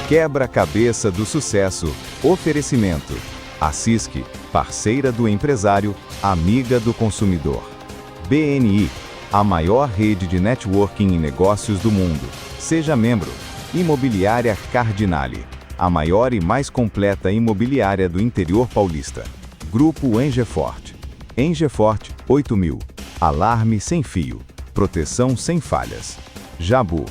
Quebra-cabeça do sucesso. Oferecimento. A CISC, parceira do empresário, amiga do consumidor. BNI, a maior rede de networking em negócios do mundo. Seja membro. Imobiliária Cardinale, a maior e mais completa imobiliária do interior paulista. Grupo Engefort. Engefort 8000. Alarme sem fio. Proteção sem falhas. Jabu.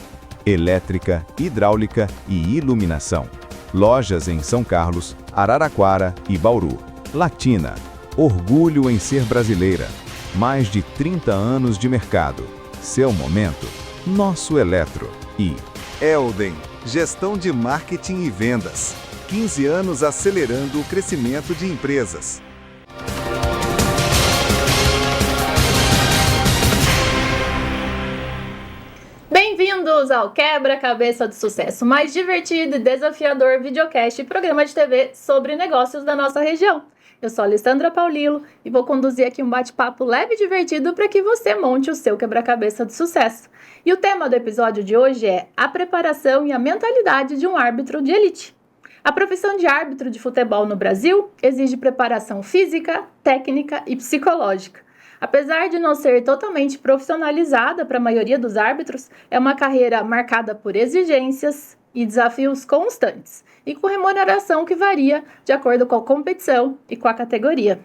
Elétrica, hidráulica e iluminação. Lojas em São Carlos, Araraquara e Bauru. Latina. Orgulho em ser brasileira. Mais de 30 anos de mercado. Seu momento. Nosso Eletro. E Elden. Gestão de marketing e vendas. 15 anos acelerando o crescimento de empresas. Bem-vindos ao Quebra-Cabeça do Sucesso, mais divertido e desafiador videocast e programa de TV sobre negócios da nossa região. Eu sou a Alessandra Paulilo e vou conduzir aqui um bate-papo leve e divertido para que você monte o seu quebra-cabeça do sucesso. E o tema do episódio de hoje é a preparação e a mentalidade de um árbitro de elite. A profissão de árbitro de futebol no Brasil exige preparação física, técnica e psicológica. Apesar de não ser totalmente profissionalizada para a maioria dos árbitros, é uma carreira marcada por exigências e desafios constantes, e com remuneração que varia de acordo com a competição e com a categoria.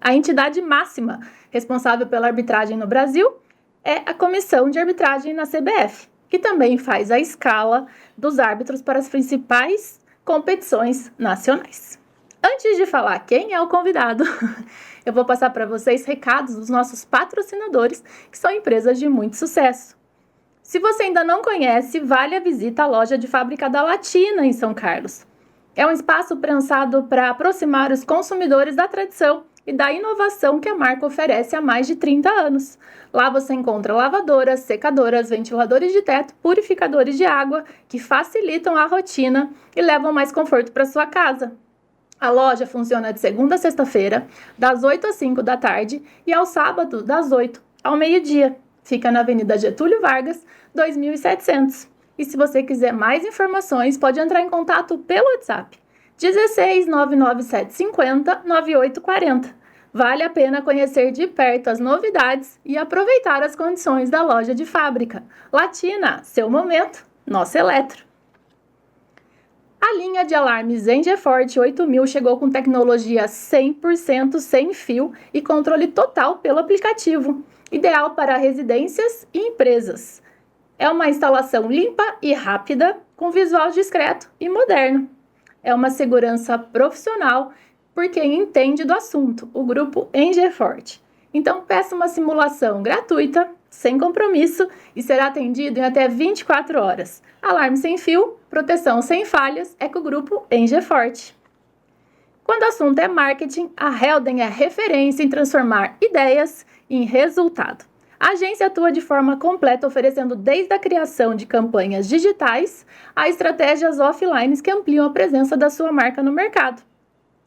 A entidade máxima responsável pela arbitragem no Brasil é a Comissão de Arbitragem na CBF, que também faz a escala dos árbitros para as principais competições nacionais. Antes de falar quem é o convidado, eu vou passar para vocês recados dos nossos patrocinadores, que são empresas de muito sucesso. Se você ainda não conhece, vale a visita à loja de fábrica da Latina, em São Carlos. É um espaço pensado para aproximar os consumidores da tradição e da inovação que a marca oferece há mais de 30 anos. Lá você encontra lavadoras, secadoras, ventiladores de teto, purificadores de água, que facilitam a rotina e levam mais conforto para sua casa. A loja funciona de segunda a sexta-feira, das 8 às 5 da tarde e ao sábado, das 8 ao meio-dia. Fica na Avenida Getúlio Vargas, 2700. E se você quiser mais informações, pode entrar em contato pelo WhatsApp 16 997 50 9840. Vale a pena conhecer de perto as novidades e aproveitar as condições da loja de fábrica. Latina, seu momento, nosso Eletro. A linha de alarmes Engefort 8000 chegou com tecnologia 100% sem fio e controle total pelo aplicativo, ideal para residências e empresas. É uma instalação limpa e rápida, com visual discreto e moderno. É uma segurança profissional por quem entende do assunto, o grupo Engefort. Então peça uma simulação gratuita, sem compromisso, e será atendido em até 24 horas. Alarme sem fio, proteção sem falhas, é com o grupo Engefort. Quando o assunto é marketing, a Helden é referência em transformar ideias em resultado. A agência atua de forma completa, oferecendo desde a criação de campanhas digitais a estratégias offline que ampliam a presença da sua marca no mercado.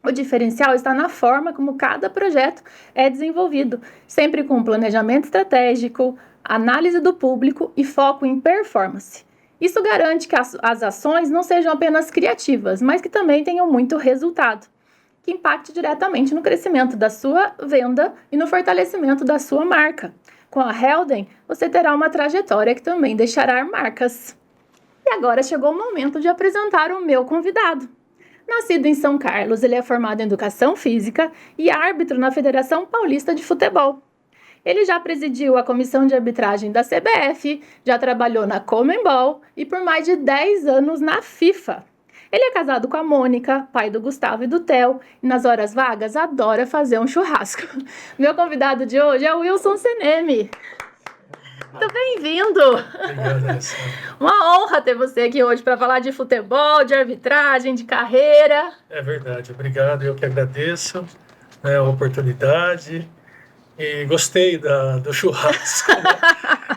O diferencial está na forma como cada projeto é desenvolvido, sempre com planejamento estratégico, análise do público e foco em performance. Isso garante que as ações não sejam apenas criativas, mas que também tenham muito resultado, que impacte diretamente no crescimento da sua venda e no fortalecimento da sua marca. Com a Helden, você terá uma trajetória que também deixará marcas. E agora chegou o momento de apresentar o meu convidado. Nascido em São Carlos, ele é formado em Educação Física e árbitro na Federação Paulista de Futebol. Ele já presidiu a comissão de arbitragem da CBF, já trabalhou na Conmebol e por mais de 10 anos na FIFA. Ele é casado com a Mônica, pai do Gustavo e do Theo, e nas horas vagas adora fazer um churrasco. Meu convidado de hoje é o Wilson Seneme. Muito bem-vindo! Obrigado, Uma honra ter você aqui hoje para falar de futebol, de arbitragem, de carreira. É verdade, obrigado. Eu que agradeço a oportunidade e gostei do churrasco.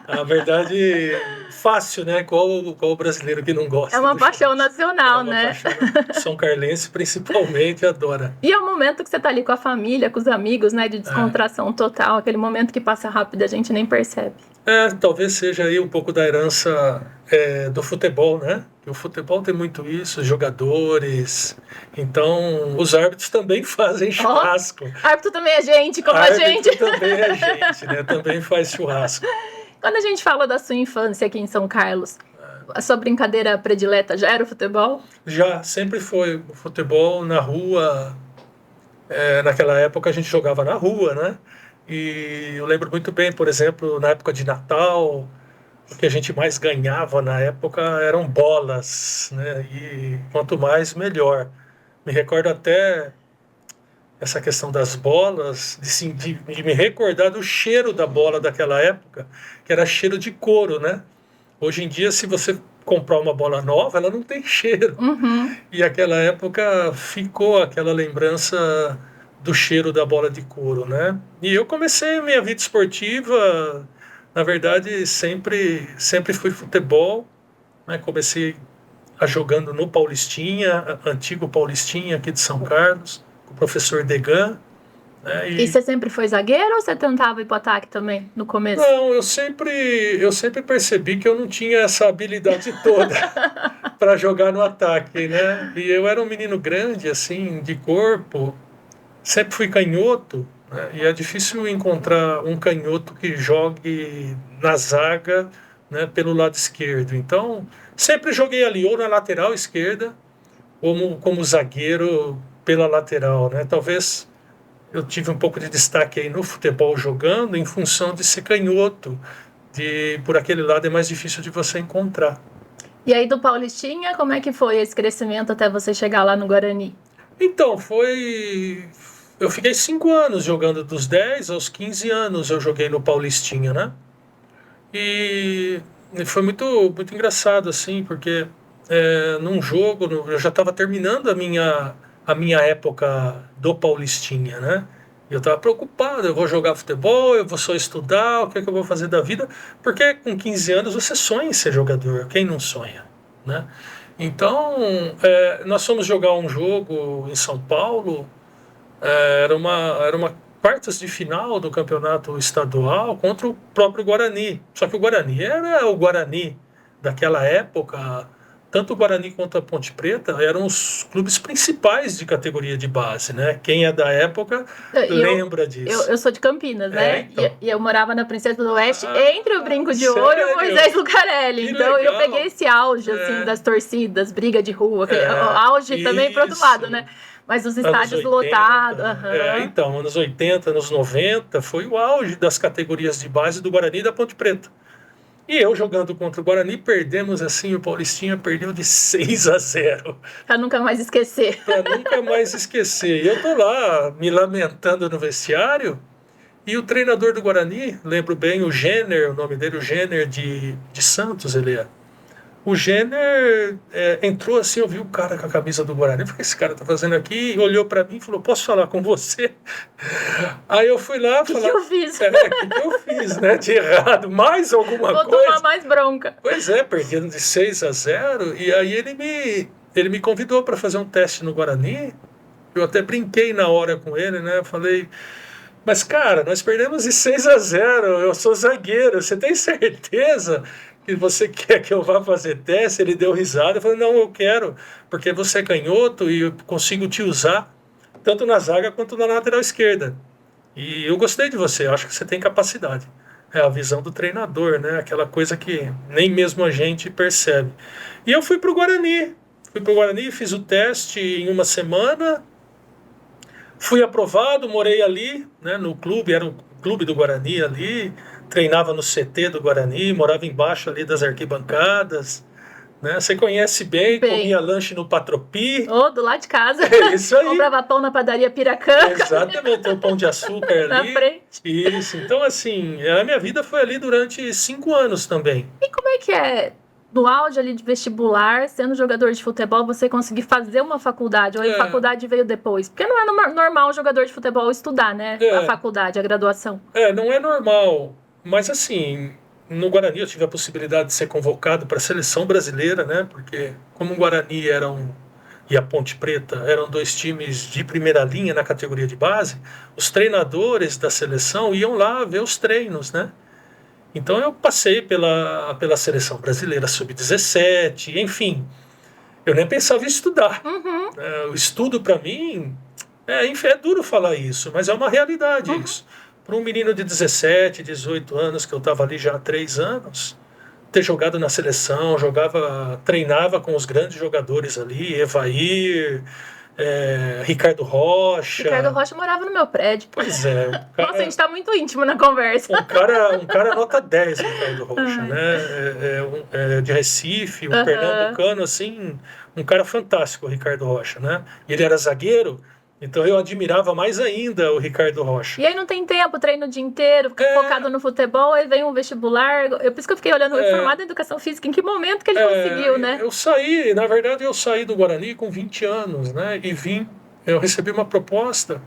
A verdade, fácil, né? Qual o brasileiro que não gosta? É uma paixão churrasco? nacional, É uma né? paixão. São Carlense, principalmente, adora. E é o momento que você tá ali com a família, com os amigos, né? De descontração total. Aquele momento que passa rápido, a gente nem percebe. Talvez seja aí um pouco da herança do futebol, né? O futebol tem muito isso, jogadores. Então, os árbitros também fazem churrasco. Árbitro também é gente, como a gente. Árbitro também é gente, né? Também faz churrasco. Quando a gente fala da sua infância aqui em São Carlos, a sua brincadeira predileta já era o futebol? Já, sempre foi o futebol na rua. Naquela época a gente jogava na rua, né? E eu lembro muito bem, por exemplo, na época de Natal, o que a gente mais ganhava na época eram bolas, né? E quanto mais, melhor. Me recordo até essa questão das bolas, de me recordar do cheiro da bola daquela época, que era cheiro de couro, né? Hoje em dia, se você comprar uma bola nova, ela não tem cheiro. Uhum. E aquela época ficou aquela lembrança do cheiro da bola de couro, né? E eu comecei a minha vida esportiva, na verdade, sempre fui futebol, né? Comecei jogando no Paulistinha, antigo Paulistinha aqui de São Carlos, com o professor Degan. Né? E você sempre foi zagueiro ou você tentava ir pro ataque também, no começo? Não, eu sempre percebi que eu não tinha essa habilidade toda para jogar no ataque, né? E eu era um menino grande, assim, de corpo, sempre fui canhoto, né? E é difícil encontrar um canhoto que jogue na zaga, né, pelo lado esquerdo. Então, sempre joguei ali, ou na lateral esquerda, ou como zagueiro pela lateral, né? Talvez eu tive um pouco de destaque aí no futebol jogando em função de ser canhoto. Por aquele lado é mais difícil de você encontrar. E aí do Paulistinha, como é que foi esse crescimento até você chegar lá no Guarani? Então, eu fiquei 5 anos jogando, dos 10 aos 15 anos eu joguei no Paulistinha, né? E foi muito, muito engraçado, assim, porque num jogo, eu já estava terminando a minha época do Paulistinha, né? Eu estava preocupado, eu vou jogar futebol, eu vou só estudar, o que é que eu vou fazer da vida? Porque com 15 anos você sonha em ser jogador, quem não sonha, né? Então, nós fomos jogar um jogo em São Paulo, era uma quartas de final do campeonato estadual contra o próprio Guarani. Só que o Guarani era o Guarani daquela época. Tanto o Guarani quanto a Ponte Preta eram os clubes principais de categoria de base, né? Quem é da época lembra disso. Eu sou de Campinas, né? Então. E eu morava na Princesa do Oeste, entre o Brinco de Ouro e o Moisés Lucarelli. Que então legal. Eu peguei esse auge assim, das torcidas, briga de rua, auge também pro outro lado, né? Mas os estádios 80, lotados. Então, anos 80, anos 90, foi o auge das categorias de base do Guarani e da Ponte Preta. E eu jogando contra o Guarani, perdemos assim, o Paulistinha perdeu de 6-0. Pra nunca mais esquecer. Pra nunca mais esquecer. E eu tô lá me lamentando no vestiário, e o treinador do Guarani, lembro bem, o Jenner, o nome dele, o Jenner de Santos, ele é. O Jenner entrou assim, eu vi o cara com a camisa do Guarani, o que esse cara tá fazendo aqui? E olhou para mim e falou, posso falar com você? Aí eu fui lá falar... O que eu fiz? O que eu fiz, né? De errado, mais alguma coisa? Vou tomar mais bronca. Pois perdendo de 6-0, e aí ele me convidou para fazer um teste no Guarani. Eu até brinquei na hora com ele, né? Falei... Mas, cara, nós perdemos de 6-0, eu sou zagueiro, você tem certeza que você quer que eu vá fazer teste? Ele deu risada, eu falei, não, eu quero, porque você é canhoto e eu consigo te usar, tanto na zaga quanto na lateral esquerda. E eu gostei de você, acho que você tem capacidade. É a visão do treinador, né? Aquela coisa que nem mesmo a gente percebe. E eu fui pro Guarani, fiz o teste em uma semana, fui aprovado, morei ali, né, no clube, era o clube do Guarani ali, treinava no CT do Guarani, morava embaixo ali das arquibancadas, né? Você conhece bem, comia lanche no Patropi. Do lado de casa. É isso aí. Comprava pão na padaria Piracanga. Exatamente, tem o pão de açúcar ali. Na frente. Isso, então assim, a minha vida foi ali durante 5 anos também. E como é que é? No auge ali de vestibular, sendo jogador de futebol, você conseguir fazer uma faculdade, ou a faculdade veio depois? Porque não é normal o jogador de futebol estudar, né? A faculdade, a graduação. Não é normal, mas assim, no Guarani eu tive a possibilidade de ser convocado para a seleção brasileira, né? Porque como o Guarani e a Ponte Preta eram 2 times de primeira linha na categoria de base, os treinadores da seleção iam lá ver os treinos, né? Então eu passei pela seleção brasileira sub-17, enfim. Eu nem pensava em estudar. Uhum. O estudo para mim, enfim, é duro falar isso, mas é uma realidade isso. Para um menino de 17, 18 anos, que eu estava ali já há 3 anos, ter jogado na seleção, treinava com os grandes jogadores ali, Evair, Ricardo Rocha. Ricardo Rocha morava no meu prédio. Pois é. Nossa, a gente tá muito íntimo na conversa. Um cara nota 10, Ricardo Rocha, né? De Recife, um pernambucano, assim, um cara fantástico, o Ricardo Rocha, né? E ele era zagueiro, então eu admirava mais ainda o Ricardo Rocha. E aí não tem tempo, treino o dia inteiro, fica focado no futebol, aí vem um vestibular. Por isso que eu fiquei olhando, formado em educação física, em que momento que ele conseguiu, né? Na verdade, eu saí do Guarani com 20 anos, né? E eu recebi uma proposta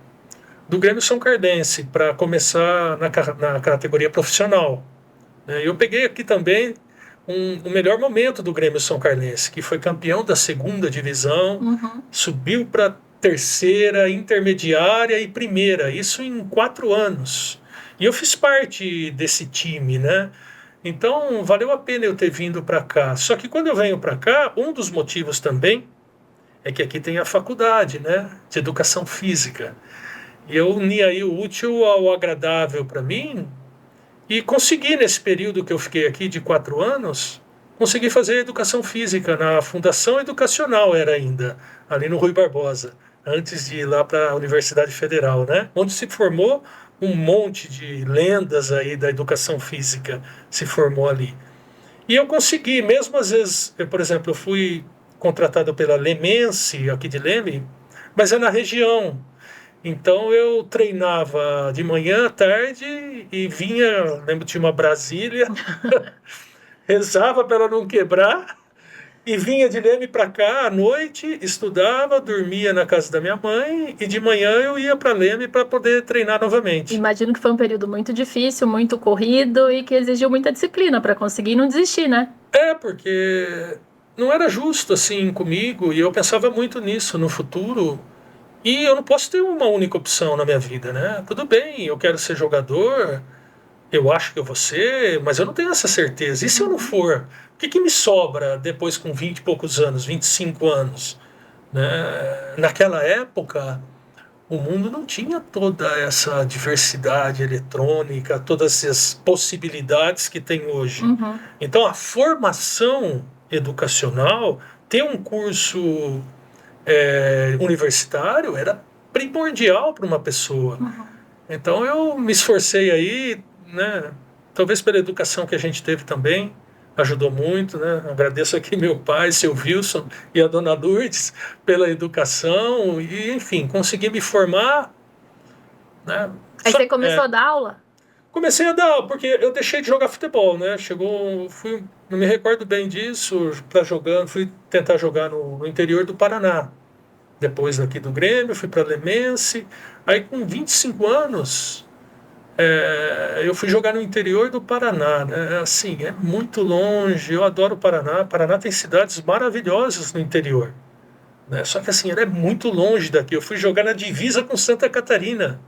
do Grêmio São Cardense para começar na categoria profissional. Eu peguei aqui também o melhor momento do Grêmio São Cardense, que foi campeão da 2ª divisão, subiu para terceira, intermediária e primeira, isso em 4 anos. E eu fiz parte desse time, né? Então, valeu a pena eu ter vindo para cá. Só que quando eu venho para cá, um dos motivos também é que aqui tem a faculdade, né? De educação física. E eu uni aí o útil ao agradável para mim e consegui, nesse período que eu fiquei aqui de 4 anos, consegui fazer educação física na Fundação Educacional, era ainda, ali no Rui Barbosa, antes de ir lá para a Universidade Federal, né? Onde se formou um monte de lendas aí da educação física, se formou ali. E eu consegui, mesmo às vezes, por exemplo, eu fui contratado pela Lemense, aqui de Leme, mas é na região. Então eu treinava de manhã, à tarde e vinha, lembro que tinha uma Brasília, rezava para ela não quebrar e vinha de Leme para cá à noite, estudava, dormia na casa da minha mãe e de manhã eu ia para Leme para poder treinar novamente. Imagino que foi um período muito difícil, muito corrido e que exigiu muita disciplina para conseguir não desistir, né? Porque não era justo assim comigo e eu pensava muito nisso no futuro. E eu não posso ter uma única opção na minha vida, né? Tudo bem, eu quero ser jogador, eu acho que eu vou ser, mas eu não tenho essa certeza. E se eu não for? O que me sobra depois com 20 e poucos anos, 25 anos? Né? Naquela época, o mundo não tinha toda essa diversidade eletrônica, todas essas possibilidades que tem hoje. Então, a formação educacional, ter um curso universitário era primordial para uma pessoa. Então eu me esforcei aí, né? Talvez pela educação que a gente teve também, ajudou muito, né? Agradeço aqui meu pai, seu Wilson e a dona Lourdes pela educação e, enfim, consegui me formar, né? Aí você começou a dar aula? Comecei a dar aula, porque eu deixei de jogar futebol, né? Não me recordo bem disso, fui tentar jogar no interior do Paraná. Depois daqui do Grêmio, fui para Lemense. Aí com 25 anos, eu fui jogar no interior do Paraná, né? Assim, é muito longe, eu adoro o Paraná. O Paraná tem cidades maravilhosas no interior, né? Só que assim, é muito longe daqui. Eu fui jogar na divisa com Santa Catarina,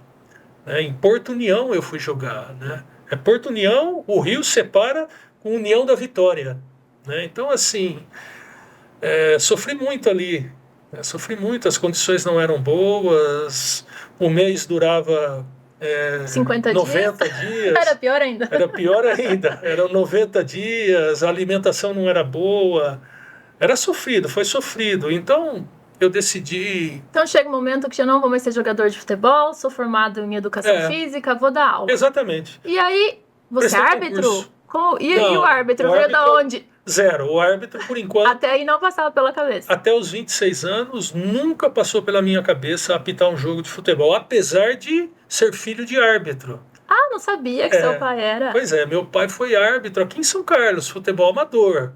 né? Em Porto União eu fui jogar, né? Porto União, o rio separa com União da Vitória, né? Então assim, sofri muito ali. Sofri muito, as condições não eram boas, o mês durava 50 90 dias. Era pior ainda. Era pior ainda, eram 90 dias, a alimentação não era boa, era sofrido, foi sofrido. Então eu decidi... Então chega um momento que eu não vou mais ser jogador de futebol, sou formado em educação física, vou dar aula. Exatamente. E aí, você é árbitro? E o árbitro o veio árbitro, da onde? Zero. O árbitro, por enquanto... Até aí não passava pela cabeça. Até os 26 anos, nunca passou pela minha cabeça apitar um jogo de futebol, apesar de ser filho de árbitro. Ah, não sabia que seu pai era. Pois é, meu pai foi árbitro aqui em São Carlos, futebol amador.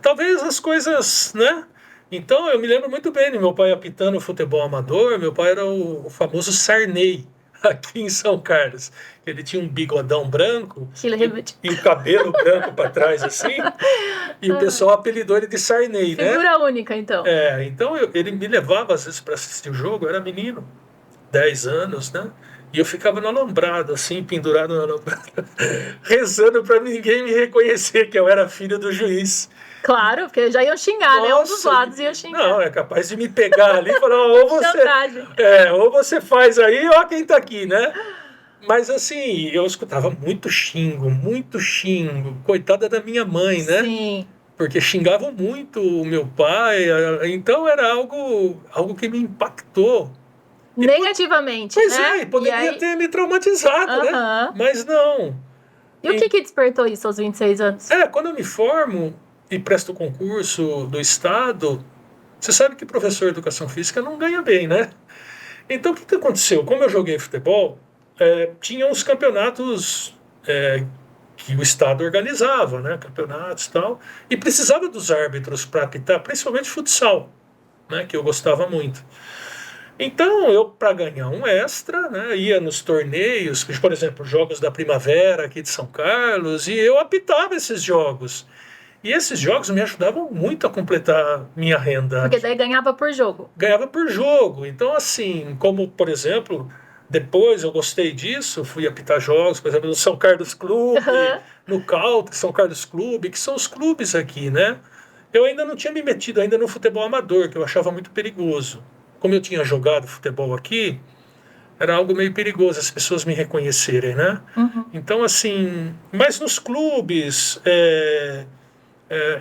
Talvez as coisas, né? Então, eu me lembro muito bem de meu pai apitando futebol amador. Meu pai era o famoso Sarney, aqui em São Carlos. Ele tinha um bigodão branco e o cabelo branco para trás, assim. E o pessoal apelidou ele de Sarney, né? Figura única, então. Então ele me levava, às vezes, para assistir o jogo. Eu era menino, 10 anos, né? E eu ficava no alambrado, assim, pendurado no alambrado, rezando para ninguém me reconhecer que eu era filho do juiz. Claro, porque já iam xingar, né? Um dos Nossa, lados ia xingar. não, é capaz de me pegar ali e falar, ou você, Chantagem. ou você faz aí, ó quem tá aqui, né? Mas assim, eu escutava muito xingo, coitada da minha mãe, né? Sim. Porque xingavam muito o meu pai, então era algo que me impactou. Negativamente, Pois né? é, e poderia ter me traumatizado, né? Aham. Mas não. E o que despertou isso aos 26 anos? Quando eu me formo e presto o concurso do Estado, você sabe que professor de educação física não ganha bem, né? Então o que aconteceu? Como eu joguei futebol, tinha uns campeonatos que o Estado organizava, né? Campeonatos e tal, e precisava dos árbitros para apitar, principalmente futsal, né? Que eu gostava muito. Então, eu, para ganhar um extra, né, ia nos torneios, por exemplo, Jogos da Primavera aqui de São Carlos, e eu apitava esses jogos. E esses jogos me ajudavam muito a completar minha renda. Porque daí ganhava por jogo. Ganhava por jogo. Então, assim, como, por exemplo, depois eu gostei disso, fui apitar jogos, por exemplo, no São Carlos Clube, no Country São Carlos Clube, que são os clubes aqui, né? Eu ainda não tinha me metido ainda no futebol amador, que eu achava muito perigoso. Como eu tinha jogado futebol aqui, era algo meio perigoso as pessoas me reconhecerem, né? Uhum. Então, assim, mas nos clubes,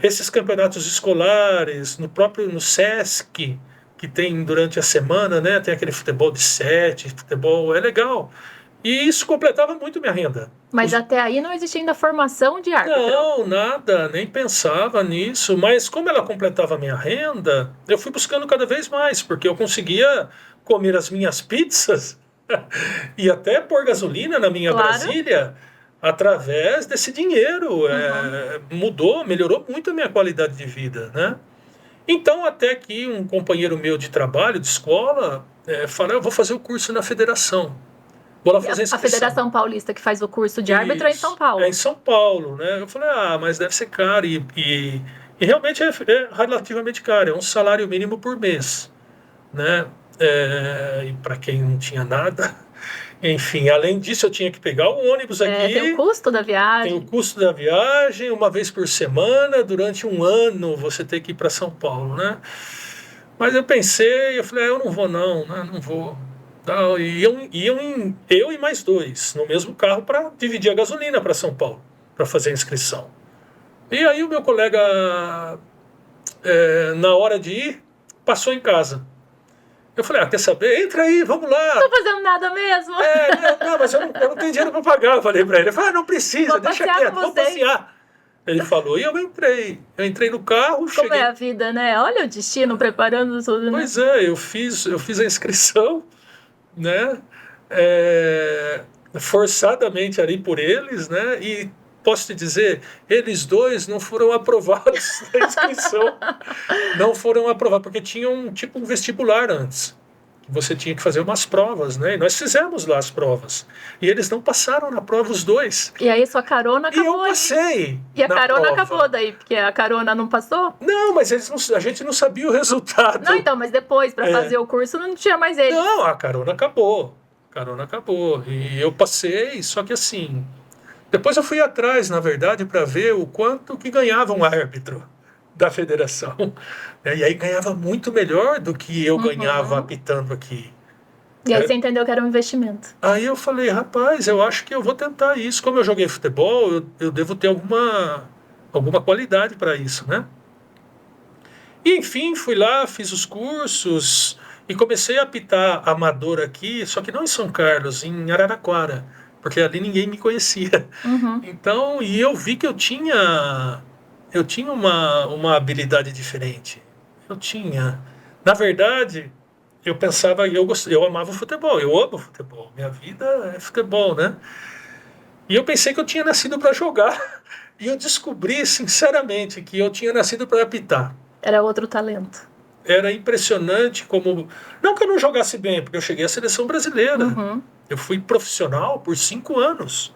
esses campeonatos escolares, no SESC, que tem durante a semana, né? Tem aquele futebol de 7, futebol, é legal. E isso completava muito minha renda. Mas até aí não existia ainda formação de árbitro. Não, nada, nem pensava nisso. Mas como ela completava a minha renda, eu fui buscando cada vez mais, porque eu conseguia comer as minhas pizzas e até pôr gasolina na minha Brasília através desse dinheiro. Melhorou muito a minha qualidade de vida, né? Então, até que um companheiro meu de trabalho, de escola, falou, eu vou fazer o curso na federação. Vou lá fazer A Federação Paulista que faz o curso de árbitro é em São Paulo. É em São Paulo, né? Eu falei, mas deve ser caro. E realmente é relativamente caro, é um salário mínimo por mês, né? E para quem não tinha nada, enfim, além disso eu tinha que pegar o ônibus aqui. Tem o custo da viagem. Tem o custo da viagem, uma vez por semana, durante um ano você tem que ir para São Paulo, né? Mas eu pensei, eu falei, eu não vou não, né? Não vou. Iam eu e mais dois no mesmo carro para dividir a gasolina para São Paulo, para fazer a inscrição. E aí o meu colega, na hora de ir, passou em casa. Eu falei, quer saber? Entra aí, vamos lá. Não tô fazendo nada mesmo. Não, mas eu não tenho dinheiro para pagar, eu falei para ele. Ele falou, não precisa, deixa quieto, vamos passear. Ele falou, e eu entrei no carro, Como cheguei... é a vida, né? Olha o destino preparando tudo, né? Pois eu fiz a inscrição, né? Forçadamente ali por eles, né? E posso te dizer, eles dois não foram aprovados na inscrição. Não foram aprovados, porque tinha um vestibular antes. Você tinha que fazer umas provas, né? E nós fizemos lá as provas. E eles não passaram na prova, os dois. E aí sua carona acabou. E eu passei. E a carona prova. acabou daí, porque a carona não passou? Não, mas a gente não sabia o resultado. Não, então, mas depois, para fazer o curso, não tinha mais ele. Não, a carona acabou. E eu passei, só que assim... Depois eu fui atrás, na verdade, para ver o quanto que ganhava um árbitro da federação. E aí ganhava muito melhor do que eu ganhava apitando aqui. E aí você entendeu que era um investimento. Aí eu falei, rapaz, eu acho que eu vou tentar isso. Como eu joguei futebol, eu devo ter alguma qualidade para isso, né? E enfim, fui lá, fiz os cursos e comecei a apitar amador aqui, só que não em São Carlos, em Araraquara, porque ali ninguém me conhecia. Então, e eu vi que eu tinha uma habilidade diferente. Eu tinha. Na verdade, eu pensava, eu amava futebol, eu amo futebol. Minha vida é futebol, né? E eu pensei que eu tinha nascido para jogar. E eu descobri, sinceramente, que eu tinha nascido para apitar. Era outro talento. Era impressionante como... Não que eu não jogasse bem, porque eu cheguei à seleção brasileira. Eu fui profissional por 5 anos.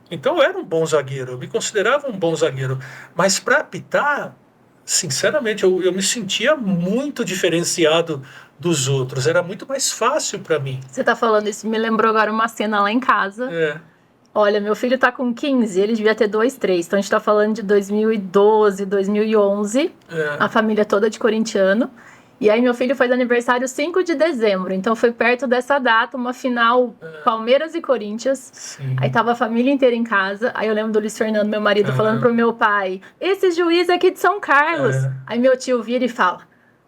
Então eu era um bom zagueiro, eu me considerava um bom zagueiro. Mas para apitar, sinceramente, eu me sentia muito diferenciado dos outros. Era muito mais fácil para mim. Você tá falando isso, me lembrou agora uma cena lá em casa. É, Olha, meu filho tá com 15, ele devia ter 2, 3. Então a gente tá falando de 2012, 2011. A é, família toda de corintiano. E aí meu filho faz aniversário 5 de dezembro. Então foi perto dessa data, uma final Palmeiras e Corinthians. sim. Aí tava a família inteira em casa. Aí eu lembro do Luiz Fernando, meu marido, falando Aham. pro meu pai: esse juiz aqui de São Carlos. É. Aí meu tio vira e fala: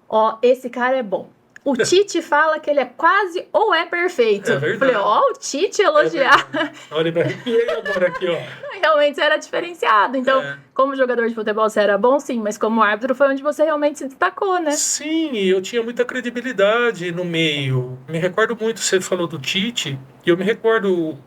ó, esse cara é bom. O Tite fala que ele é quase ou é perfeito. É verdade. Falei, ó, o Tite É elogiar. verdade. Olha, me arrepiei agora aqui, ó. Realmente você era diferenciado. Então, É. como jogador de futebol você era bom, sim, mas como árbitro foi onde você realmente se destacou, né? Sim, eu tinha muita credibilidade no meio. Me recordo muito, você falou do Tite, e eu me recordo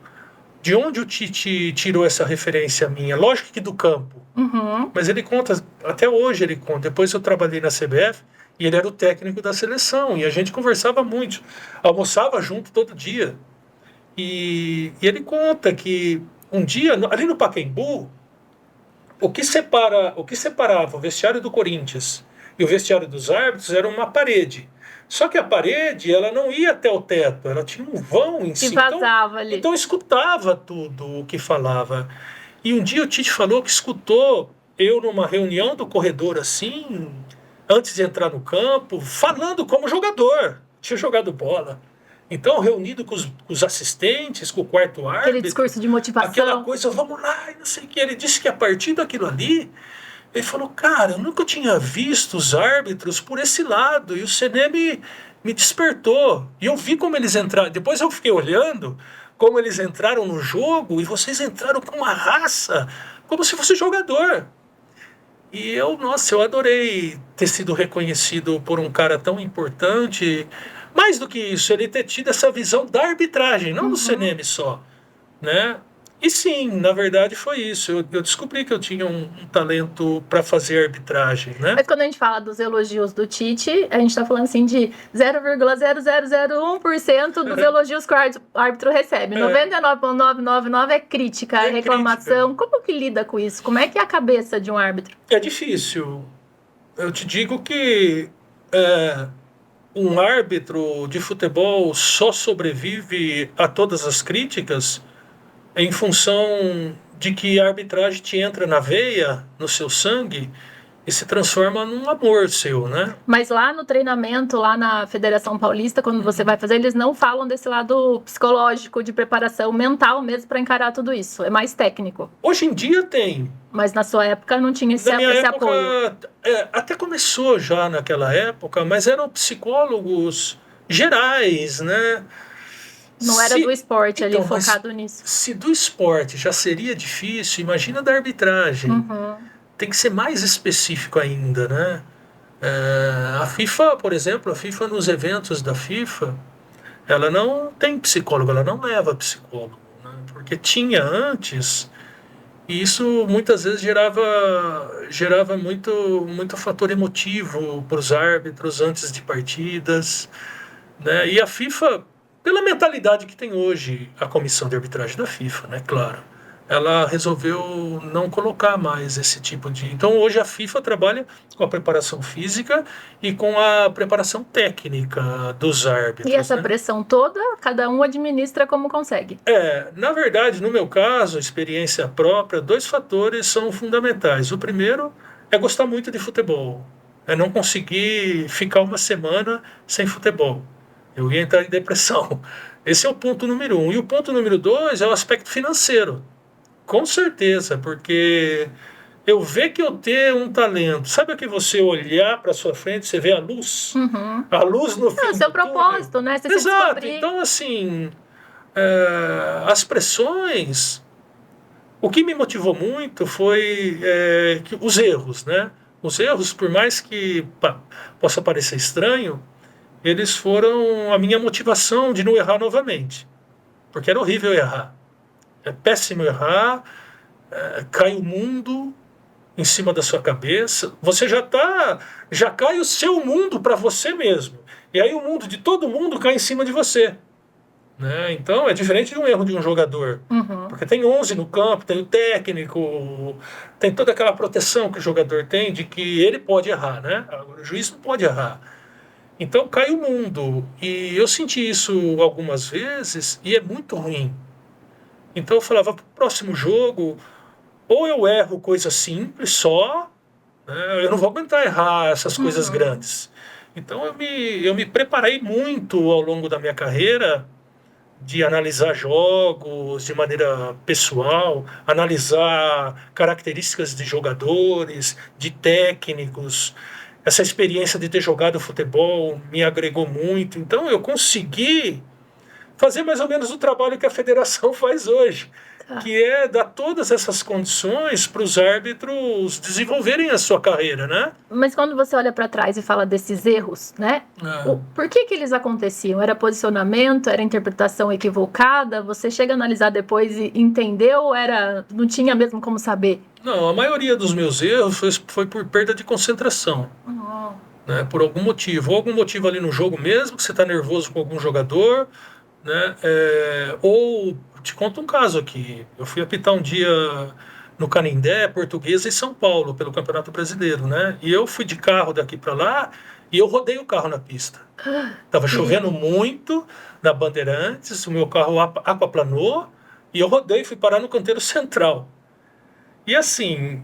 de onde o Tite tirou essa referência minha. Lógico que do campo, Uhum. mas ele conta, até hoje ele conta. Depois eu trabalhei na CBF e ele era o técnico da seleção, e a gente conversava muito, almoçava junto todo dia. E ele conta que um dia, ali no Pacaembu, o que separava o vestiário do Corinthians e o vestiário dos árbitros era uma parede. Só que a parede, ela não ia até o teto, ela tinha um vão em E cima. vazava ali. Então escutava tudo o que falava. E um dia o Tite falou que escutou eu numa reunião do corredor assim, antes de entrar no campo, falando como jogador. Tinha jogado bola. Então, reunido com os assistentes, com o quarto Aquele árbitro, discurso de aquela motivação. coisa, vamos lá, e não sei o que. Ele disse que a partir daquilo ali, ele falou, cara, eu nunca tinha visto os árbitros por esse lado, e o Sené me despertou. E eu vi como eles entraram, depois eu fiquei olhando como eles entraram no jogo, e vocês entraram com uma raça, como se fosse jogador. E eu, nossa, eu adorei ter sido reconhecido por um cara tão importante. Mais do que isso, ele ter tido essa visão da arbitragem, não do CNM só, né? E sim, na verdade foi isso. Eu descobri que eu tinha um talento para fazer arbitragem, né? Mas quando a gente fala dos elogios do Tite, a gente tá falando assim de 0,0001% dos elogios que o árbitro recebe. 99,999 é crítica, é É reclamação. Como que lida com isso? Como é que é a cabeça de um árbitro? É difícil. Eu te digo que um árbitro de futebol só sobrevive a todas as críticas em função de que a arbitragem te entra na veia, no seu sangue, e se transforma num amor seu, né? Mas lá no treinamento, lá na Federação Paulista, quando você vai fazer, eles não falam desse lado psicológico, de preparação mental mesmo para encarar tudo isso. É mais técnico. Hoje em dia tem. Mas na sua época não tinha esse Na minha apoio. época, até começou já naquela época, mas eram psicólogos gerais, né? Não era do esporte ali, Então, mas focado nisso. se do esporte já seria difícil, imagina da arbitragem. Uhum. Tem que ser mais específico ainda, né? A FIFA, por exemplo, a FIFA nos eventos da FIFA, ela não tem psicólogo, ela não leva psicólogo, né? Porque tinha antes, e isso muitas vezes gerava muito fator emotivo para os árbitros antes de partidas, né? E a FIFA, pela mentalidade que tem hoje a comissão de arbitragem da FIFA, né? Claro, ela resolveu não colocar mais esse tipo de... Então hoje a FIFA trabalha com a preparação física e com a preparação técnica dos árbitros. E essa né? pressão toda, cada um administra como consegue. Na verdade, no meu caso, experiência própria, 2 fatores são fundamentais. O primeiro é gostar muito de futebol, é não conseguir ficar uma semana sem futebol. Eu ia entrar em depressão. Esse é o ponto número 1. E o ponto número 2 é o aspecto financeiro. Com certeza, porque eu ver que eu tenho um talento. Sabe o que você olhar para sua frente, você vê a luz? Uhum. A luz no fim É o seu do túnel. propósito, né? Você se Exato. descobrir. Então, assim, as pressões... O que me motivou muito foi os erros, né? Os erros, por mais que possa parecer estranho, eles foram a minha motivação de não errar novamente. Porque era horrível errar. É péssimo errar, cai o mundo em cima da sua cabeça. Você já cai o seu mundo para você mesmo. E aí o mundo de todo mundo cai em cima de você. né? Então, é diferente de um erro de um jogador. Uhum. Porque tem 11 no campo, tem o técnico, tem toda aquela proteção que o jogador tem de que ele pode errar, né? Agora, o juiz não pode errar. Então, cai o mundo. E eu senti isso algumas vezes e é muito ruim. Então, eu falava, pro próximo jogo, ou eu erro coisa simples só, né? Eu não vou aguentar errar essas coisas grandes. Então, eu me preparei muito ao longo da minha carreira de analisar jogos de maneira pessoal, analisar características de jogadores, de técnicos. Essa experiência de ter jogado futebol me agregou muito. Então eu consegui fazer mais ou menos o trabalho que a federação faz hoje, que é dar todas essas condições para os árbitros desenvolverem a sua carreira, né? Mas quando você olha para trás e fala desses erros, né? Por que eles aconteciam? Era posicionamento? Era interpretação equivocada? Você chega a analisar depois e entendeu? Ou não tinha mesmo como saber? Não, a maioria dos meus erros foi por perda de concentração. Né, por algum motivo. Ou algum motivo ali no jogo mesmo, que você está nervoso com algum jogador, né? Ou te conto um caso aqui. Eu fui apitar um dia no Canindé, Portuguesa e São Paulo, pelo Campeonato Brasileiro, né? E eu fui de carro daqui para lá e eu rodei o carro na pista. Tava chovendo muito na Bandeirantes, o meu carro aquaplanou e eu rodei e fui parar no canteiro central. E assim,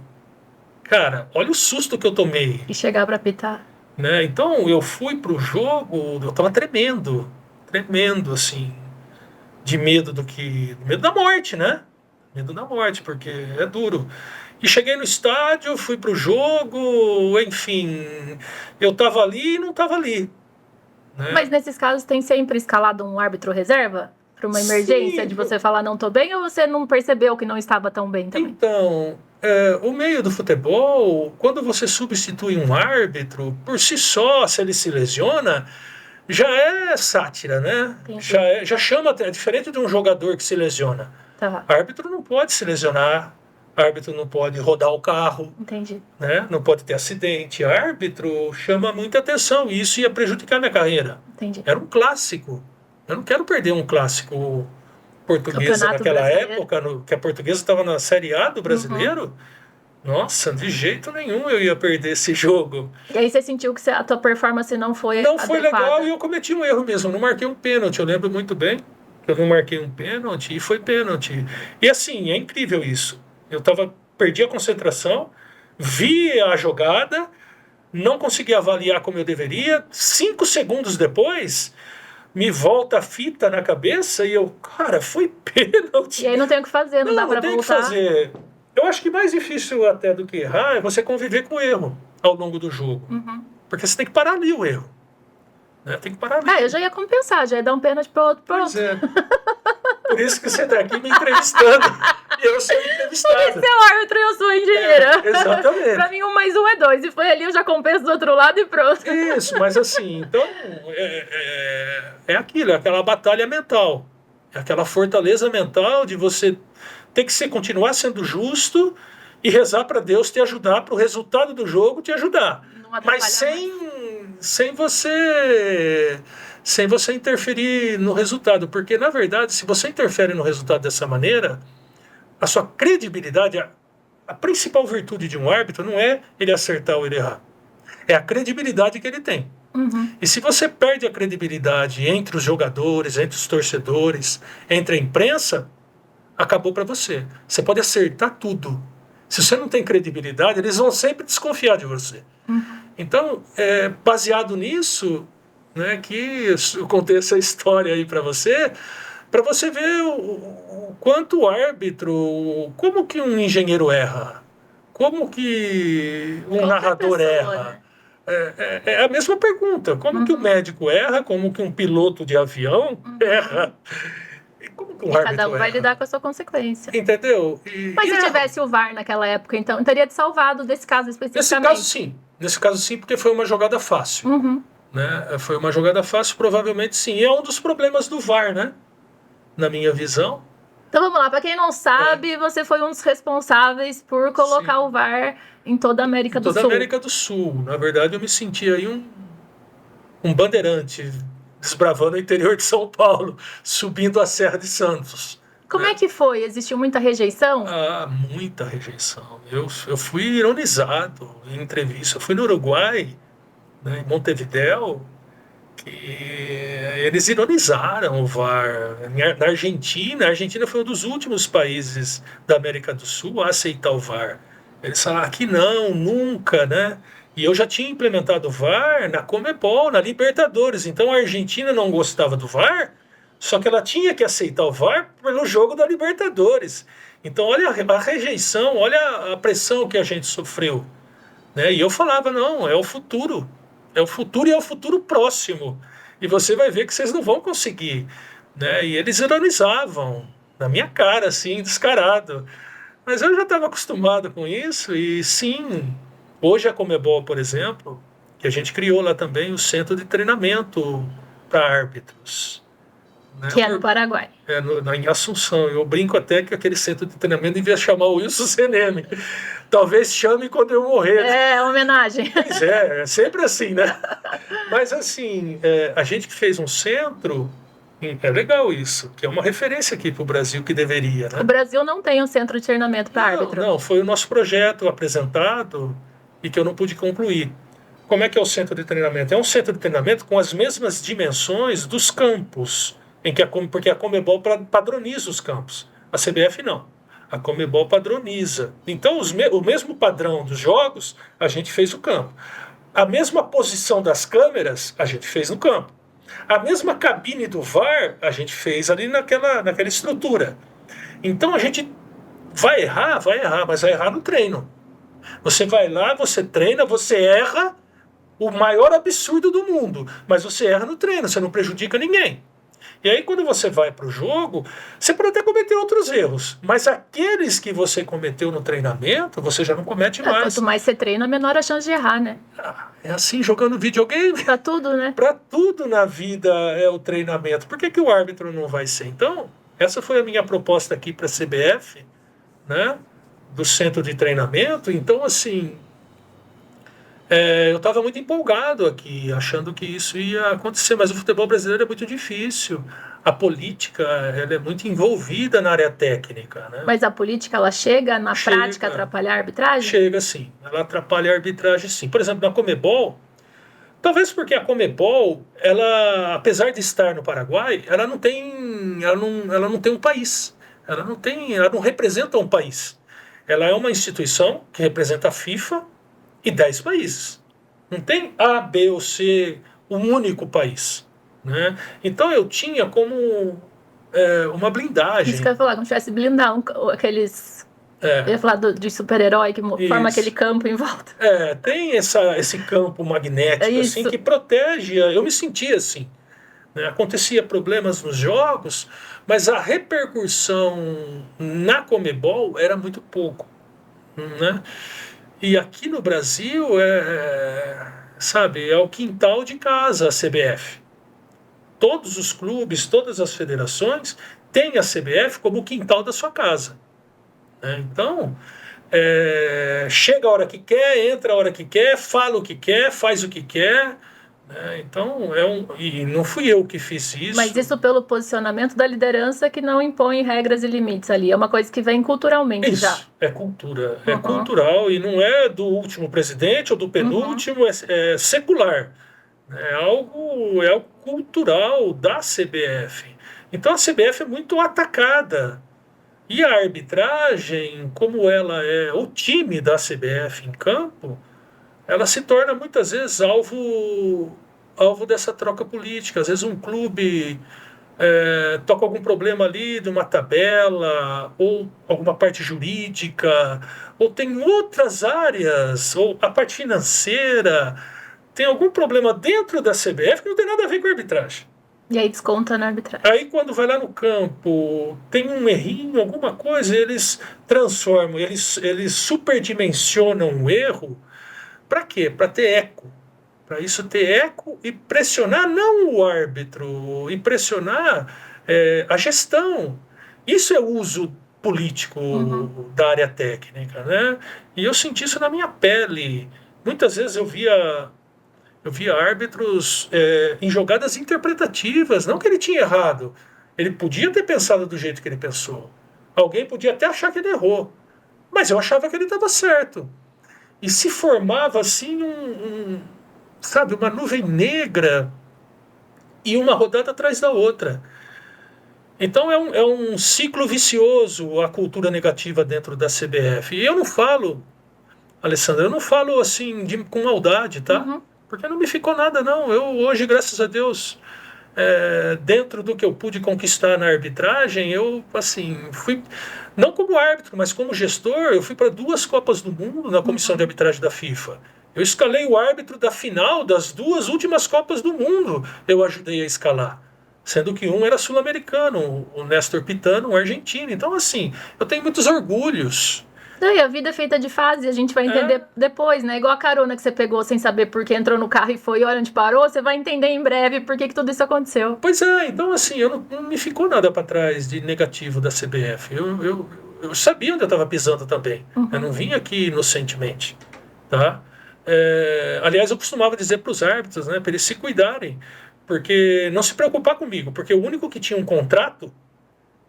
cara, olha o susto que eu tomei. E chegar para apitar. Né? Então eu fui pro jogo, eu tava tremendo, assim, de medo medo da morte, né? Medo da morte, porque é duro. E cheguei no estádio, fui pro jogo, enfim, eu tava ali e não tava ali. Né? Mas nesses casos tem sempre escalado um árbitro reserva? Para uma emergência, de você falar não tô bem, ou você não percebeu que não estava tão bem também? Então, o meio do futebol, quando você substitui um árbitro, por si só, se ele se lesiona, já é sátira, né? Já chama, é diferente de um jogador que se lesiona. Tá. Árbitro não pode se lesionar, árbitro não pode rodar o carro. Entendi. Né? Não pode ter acidente. Árbitro chama muita atenção e isso ia prejudicar minha carreira. Entendi. Era um clássico. Eu não quero perder um clássico portuguesa naquela época, que a Portuguesa estava na Série A do Brasileiro. Nossa, de jeito nenhum eu ia perder esse jogo. E aí você sentiu que a tua performance não foi adequada? Foi legal e eu cometi um erro mesmo. Eu não marquei um pênalti, eu lembro muito bem que eu não marquei um pênalti e foi pênalti. E assim, é incrível isso. Perdi a concentração, vi a jogada, não consegui avaliar como eu deveria. 5 segundos depois, me volta a fita na cabeça e eu, cara, foi pênalti. E aí não tem o que fazer, não dá pra voltar. Não tem o que fazer. Eu acho que mais difícil até do que errar é você conviver com o erro ao longo do jogo. Porque você tem que parar ali o erro. Né? Tem que parar ali. Eu já ia compensar, já ia dar um pênalti pro outro. Pois é. Por isso que você está aqui me entrevistando. E eu sou entrevistado. Você é o árbitro e eu sou a engenheira. Exatamente. Pra mim, 1 mais 1 é 2. E foi ali, eu já compenso do outro lado e pronto. Isso, mas assim, então, é aquilo, é aquela batalha mental. É aquela fortaleza mental de você ter que continuar sendo justo e rezar para Deus te ajudar, para o resultado do jogo te ajudar. Mas sem você interferir no resultado. Porque, na verdade, se você interfere no resultado dessa maneira, a sua credibilidade, a principal virtude de um árbitro não é ele acertar ou ele errar. É a credibilidade que ele tem. E se você perde a credibilidade entre os jogadores, entre os torcedores, entre a imprensa, acabou para você. Você pode acertar tudo. Se você não tem credibilidade, eles vão sempre desconfiar de você. Então, baseado nisso, né, que eu contei essa história aí para você ver o quanto o árbitro, como que um engenheiro erra, como que um narrador erra. Né? É a mesma pergunta. Como que um médico erra, como que um piloto de avião erra. Como que um árbitro cada um vai lidar com a sua consequência. Entendeu? Mas se tivesse o VAR naquela época, então teria te salvado desse caso especificamente? Nesse caso sim, porque foi uma jogada fácil. Né? Foi uma jogada fácil, provavelmente sim. E é um dos problemas do VAR, né? Na minha visão. Então vamos lá, para quem não sabe, você foi um dos responsáveis por colocar o VAR em toda a América do Sul. Toda a América do Sul. Na verdade, eu me senti aí um bandeirante, de desbravando o interior de São Paulo, subindo a Serra de Santos. Como é que foi? Existiu muita rejeição? Muita rejeição. Eu fui ironizado em entrevista. Eu fui no Uruguai, né, em Montevidéu, que eles ironizaram o VAR. Na Argentina, a Argentina foi um dos últimos países da América do Sul a aceitar o VAR. Eles falaram, aqui não, nunca, né? E eu já tinha implementado o VAR na Conmebol, na Libertadores. Então a Argentina não gostava do VAR, só que ela tinha que aceitar o VAR pelo jogo da Libertadores. Então olha a rejeição, olha a pressão que a gente sofreu, né? E eu falava, não, é o futuro. É o futuro e é o futuro próximo. E você vai ver que vocês não vão conseguir, né? E eles ironizavam na minha cara, assim, descarado. Mas eu já estava acostumado com isso e sim, hoje a Conmebol, por exemplo, que a gente criou lá também o centro de treinamento para árbitros. Né? Que é no Paraguai. Em Assunção. Eu brinco até que aquele centro de treinamento devia chamar o Wilson Seneme. Talvez chame quando eu morrer. É, homenagem. Pois é sempre assim, né? Mas assim, a gente que fez um centro, é legal isso, que é uma referência aqui para o Brasil que deveria, né? O Brasil não tem um centro de treinamento para árbitro. Não, foi o nosso projeto apresentado e que eu não pude concluir. Como é que é o centro de treinamento? É um centro de treinamento com as mesmas dimensões dos campos, porque a Conmebol padroniza os campos. A CBF não. A Conmebol padroniza. Então, o mesmo padrão dos jogos, a gente fez no campo. A mesma posição das câmeras, a gente fez no campo. A mesma cabine do VAR, a gente fez ali naquela estrutura. Então, a gente vai errar, mas vai errar no treino. Você vai lá, você treina, você erra o maior absurdo do mundo, mas você erra no treino, você não prejudica ninguém. E aí, quando você vai para o jogo, você pode até cometer outros erros, mas aqueles que você cometeu no treinamento, você já não comete mais. Quanto mais você treina, menor a chance de errar, né? É assim, jogando videogame. Para tudo, né? Para tudo na vida é o treinamento. Por que o árbitro não vai ser? Então, essa foi a minha proposta aqui para a CBF, né? Do centro de treinamento. Então, assim, eu estava muito empolgado aqui, achando que isso ia acontecer, mas o futebol brasileiro é muito difícil. A política, ela é muito envolvida na área técnica, né? Mas a política, ela chega na prática a atrapalhar a arbitragem? Chega, sim. Ela atrapalha a arbitragem, sim. Por exemplo, na Conmebol, talvez porque a Conmebol, ela, apesar de estar no Paraguai, ela não tem um país. Ela não representa um país. Ela é uma instituição que representa a FIFA e 10 países. Não tem A, B ou C, um único país, né? Então eu tinha como uma blindagem. Isso que eu ia falar, como se tivesse blindar aqueles... Eu ia falar de super-herói que forma aquele campo em volta. Tem esse campo magnético assim, que protege. Eu me sentia assim, né? Acontecia problemas nos jogos, mas a repercussão na Conmebol era muito pouco, né? E aqui no Brasil sabe, é o quintal de casa a CBF. Todos os clubes, todas as federações têm a CBF como o quintal da sua casa, né? Então, chega a hora que quer, entra a hora que quer, fala o que quer, faz o que quer, né? Então, e não fui eu que fiz isso. Mas isso pelo posicionamento da liderança que não impõe regras e limites ali. É uma coisa que vem culturalmente isso, já. É cultura. É cultural e não é do último presidente ou do penúltimo, é secular. É algo cultural da CBF. Então a CBF é muito atacada. E a arbitragem, como ela é o time da CBF em campo, ela se torna muitas vezes alvo dessa troca política. Às vezes um clube toca algum problema ali de uma tabela, ou alguma parte jurídica, ou tem outras áreas, ou a parte financeira, tem algum problema dentro da CBF que não tem nada a ver com a arbitragem. E aí desconta na arbitragem. Aí quando vai lá no campo, tem um errinho, alguma coisa, eles transformam, eles superdimensionam o erro. Para quê? Para ter eco. Para isso ter eco e pressionar não o árbitro, e pressionar a gestão. Isso é o uso político da área técnica, né? E eu senti isso na minha pele. Muitas vezes eu via Eu via árbitros em jogadas interpretativas, não que ele tinha errado. Ele podia ter pensado do jeito que ele pensou. Alguém podia até achar que ele errou. Mas eu achava que ele estava certo. E se formava assim sabe, uma nuvem negra e uma rodada atrás da outra. Então é um ciclo vicioso a cultura negativa dentro da CBF. E eu não falo, Alessandra, eu não falo assim com maldade, tá? Uhum. Porque não me ficou nada, não. Eu hoje, graças a Deus, dentro do que eu pude conquistar na arbitragem, eu, assim, fui, não como árbitro, mas como gestor, eu fui para 2 Copas do Mundo na comissão de arbitragem da FIFA. Eu escalei o árbitro da final das 2 últimas Copas do Mundo. Eu ajudei a escalar. Sendo que um era sul-americano, o Néstor Pitano, um argentino. Então, assim, eu tenho muitos orgulhos. E a vida é feita de fase, a gente vai entender depois, né? Igual a carona que você pegou sem saber por que entrou no carro e foi, olha onde parou, você vai entender em breve por que tudo isso aconteceu. Pois então assim, não me ficou nada para trás de negativo da CBF. Eu sabia onde eu estava pisando também. Uhum. Eu não vim aqui inocentemente, tá? Aliás, eu costumava dizer para os árbitros, né, para eles se cuidarem, porque não se preocupar comigo, porque o único que tinha um contrato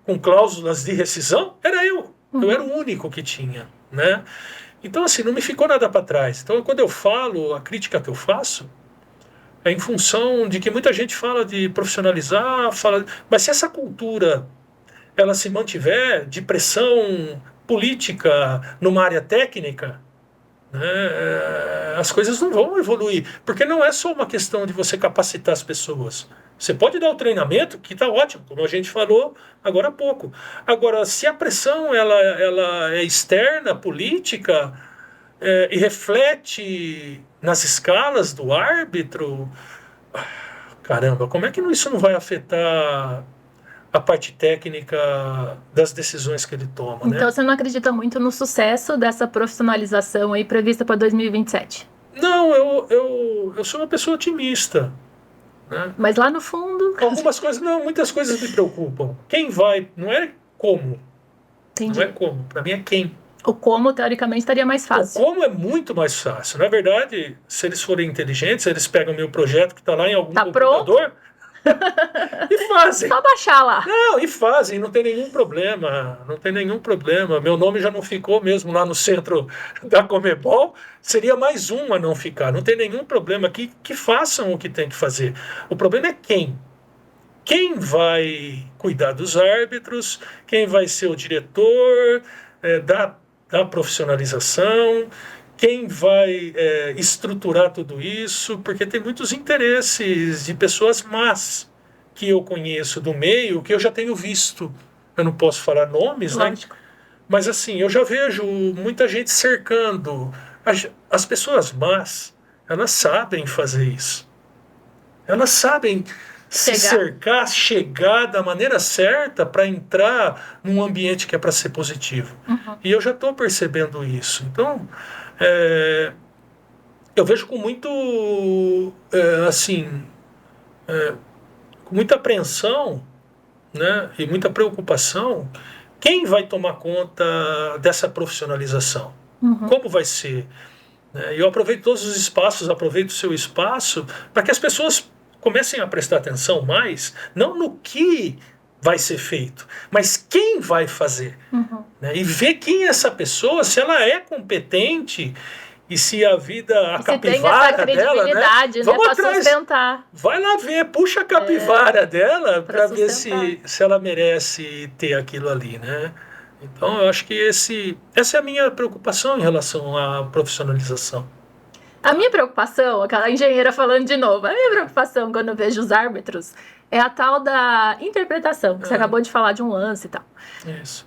com cláusulas de rescisão era eu. Eu era o único que tinha, né? Então, assim, não me ficou nada para trás. Então, quando eu falo, a crítica que eu faço é em função de que muita gente fala de profissionalizar, mas se essa cultura ela se mantiver de pressão política numa área técnica, né, as coisas não vão evoluir, porque não é só uma questão de você capacitar as pessoas. Você pode dar o treinamento, que está ótimo, como a gente falou agora há pouco. Agora, se a pressão ela é externa, política, e reflete nas escalas do árbitro, caramba, como é que isso não vai afetar a parte técnica das decisões que ele toma, então, né? você não acredita muito no sucesso dessa profissionalização aí prevista para 2027? Não, eu sou uma pessoa otimista, né? Mas lá no fundo... Algumas coisas, não, muitas coisas me preocupam. Quem vai, não é como. Entendi. Não é como, para mim é quem. O como, teoricamente, estaria mais fácil. O como é muito mais fácil. Na verdade, se eles forem inteligentes, eles pegam meu projeto que está lá em algum computador e fazem. Só baixar lá. Não, e fazem, não tem nenhum problema. Não tem nenhum problema. Meu nome já não ficou mesmo lá no centro da Conmebol. Seria mais um a não ficar. Não tem nenhum problema. Que façam o que tem que fazer. O problema é quem. Quem vai cuidar dos árbitros, quem vai ser o diretor da profissionalização, quem vai estruturar tudo isso, porque tem muitos interesses de pessoas más que eu conheço do meio, que eu já tenho visto. Eu não posso falar nomes, Lógico. né? Mas assim, eu já vejo muita gente cercando. As pessoas más, elas sabem fazer isso. Elas sabem se cercar, chegar da maneira certa para entrar num ambiente que é para ser positivo. Uhum. E eu já estou percebendo isso. Então, eu vejo com muito, com muita apreensão, né, e muita preocupação, quem vai tomar conta dessa profissionalização? Uhum. Como vai ser? Eu aproveito todos os espaços, aproveito o seu espaço, para que as pessoas comecem a prestar atenção mais, não no que vai ser feito, mas quem vai fazer. Uhum. Né? E ver quem é essa pessoa, se ela é competente e se a vida, a capivara dela, né? Vamos atrás, sustentar. Vai lá ver, puxa a capivara dela para ver se ela merece ter aquilo ali, né? Então, eu acho que essa é a minha preocupação em relação à profissionalização. A minha preocupação, aquela engenheira falando de novo, a minha preocupação quando eu vejo os árbitros é a tal da interpretação, que você acabou de falar de um lance e tal. Isso.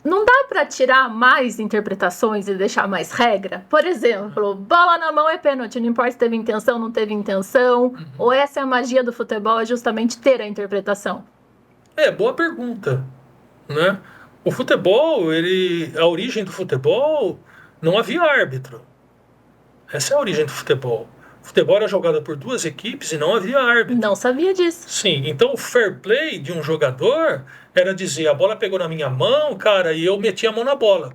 Não dá para tirar mais interpretações e deixar mais regra? Por exemplo, bola na mão é pênalti, não importa se teve intenção, não teve intenção, ou essa é a magia do futebol, é justamente ter a interpretação? Boa pergunta, né? O futebol, a origem do futebol, não havia árbitro. Essa é a origem do futebol. O futebol era jogado por 2 equipes e não havia árbitro. Não sabia disso. Sim, então o fair play de um jogador era dizer, a bola pegou na minha mão, cara, e eu meti a mão na bola.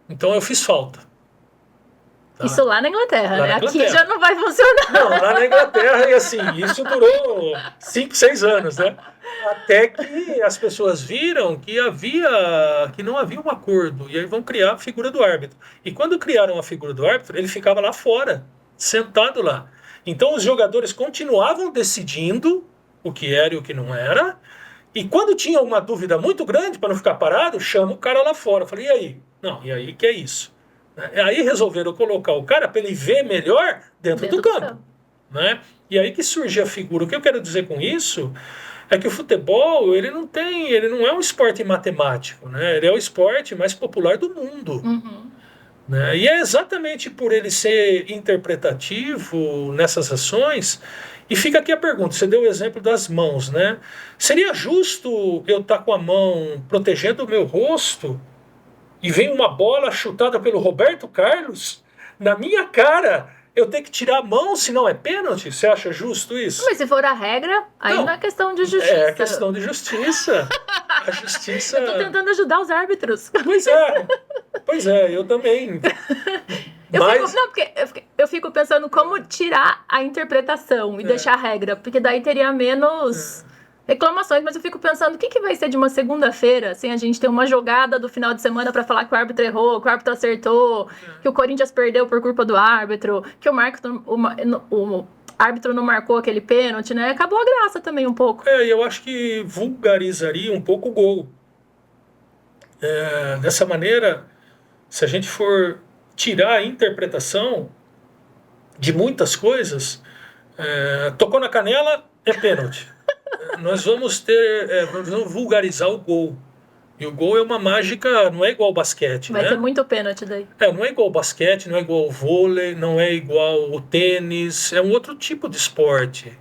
Então eu fiz falta. Tá? Isso lá na Inglaterra, Lá né? na Aqui Inglaterra. já não vai funcionar. Não, lá na Inglaterra, e assim, isso durou 5, 6 anos, né? Até que as pessoas viram que não havia um acordo, e aí vão criar a figura do árbitro. E quando criaram a figura do árbitro, ele ficava lá fora, sentado lá. Então os jogadores continuavam decidindo o que era e o que não era, e quando tinha uma dúvida muito grande, para não ficar parado, chama o cara lá fora. Eu falei, e aí? Não, e aí que é isso? Aí resolveram colocar o cara para ele ver melhor dentro do campo. Né? E aí que surge a figura. O que eu quero dizer com isso é que o futebol ele não é um esporte matemático, né? Ele é o esporte mais popular do mundo. Uhum. Né? E é exatamente por ele ser interpretativo nessas ações. E fica aqui a pergunta, você deu o exemplo das mãos, né? Seria justo eu estar com a mão protegendo o meu rosto e vem uma bola chutada pelo Roberto Carlos na minha cara, eu ter que tirar a mão, senão é pênalti? Você acha justo isso? Mas se for a regra, aí não é questão de justiça. É questão de justiça. A justiça... Eu tô tentando ajudar os árbitros. Pois é, eu também. Eu fico pensando como tirar a interpretação e deixar a regra, porque daí teria menos reclamações, mas eu fico pensando o que vai ser de uma segunda-feira sem a gente ter uma jogada do final de semana para falar que o árbitro errou, que o árbitro acertou, que o Corinthians perdeu por culpa do árbitro, que o árbitro não marcou aquele pênalti, né? Acabou a graça também um pouco. Eu acho que vulgarizaria um pouco o gol. Dessa maneira, se a gente for tirar a interpretação de muitas coisas, tocou na canela, é pênalti. Nós vamos vulgarizar o gol. E o gol é uma mágica, não é igual ao basquete. Vai ter muito pênalti daí. Não é igual ao basquete, não é igual ao vôlei, não é igual ao tênis, é um outro tipo de esporte.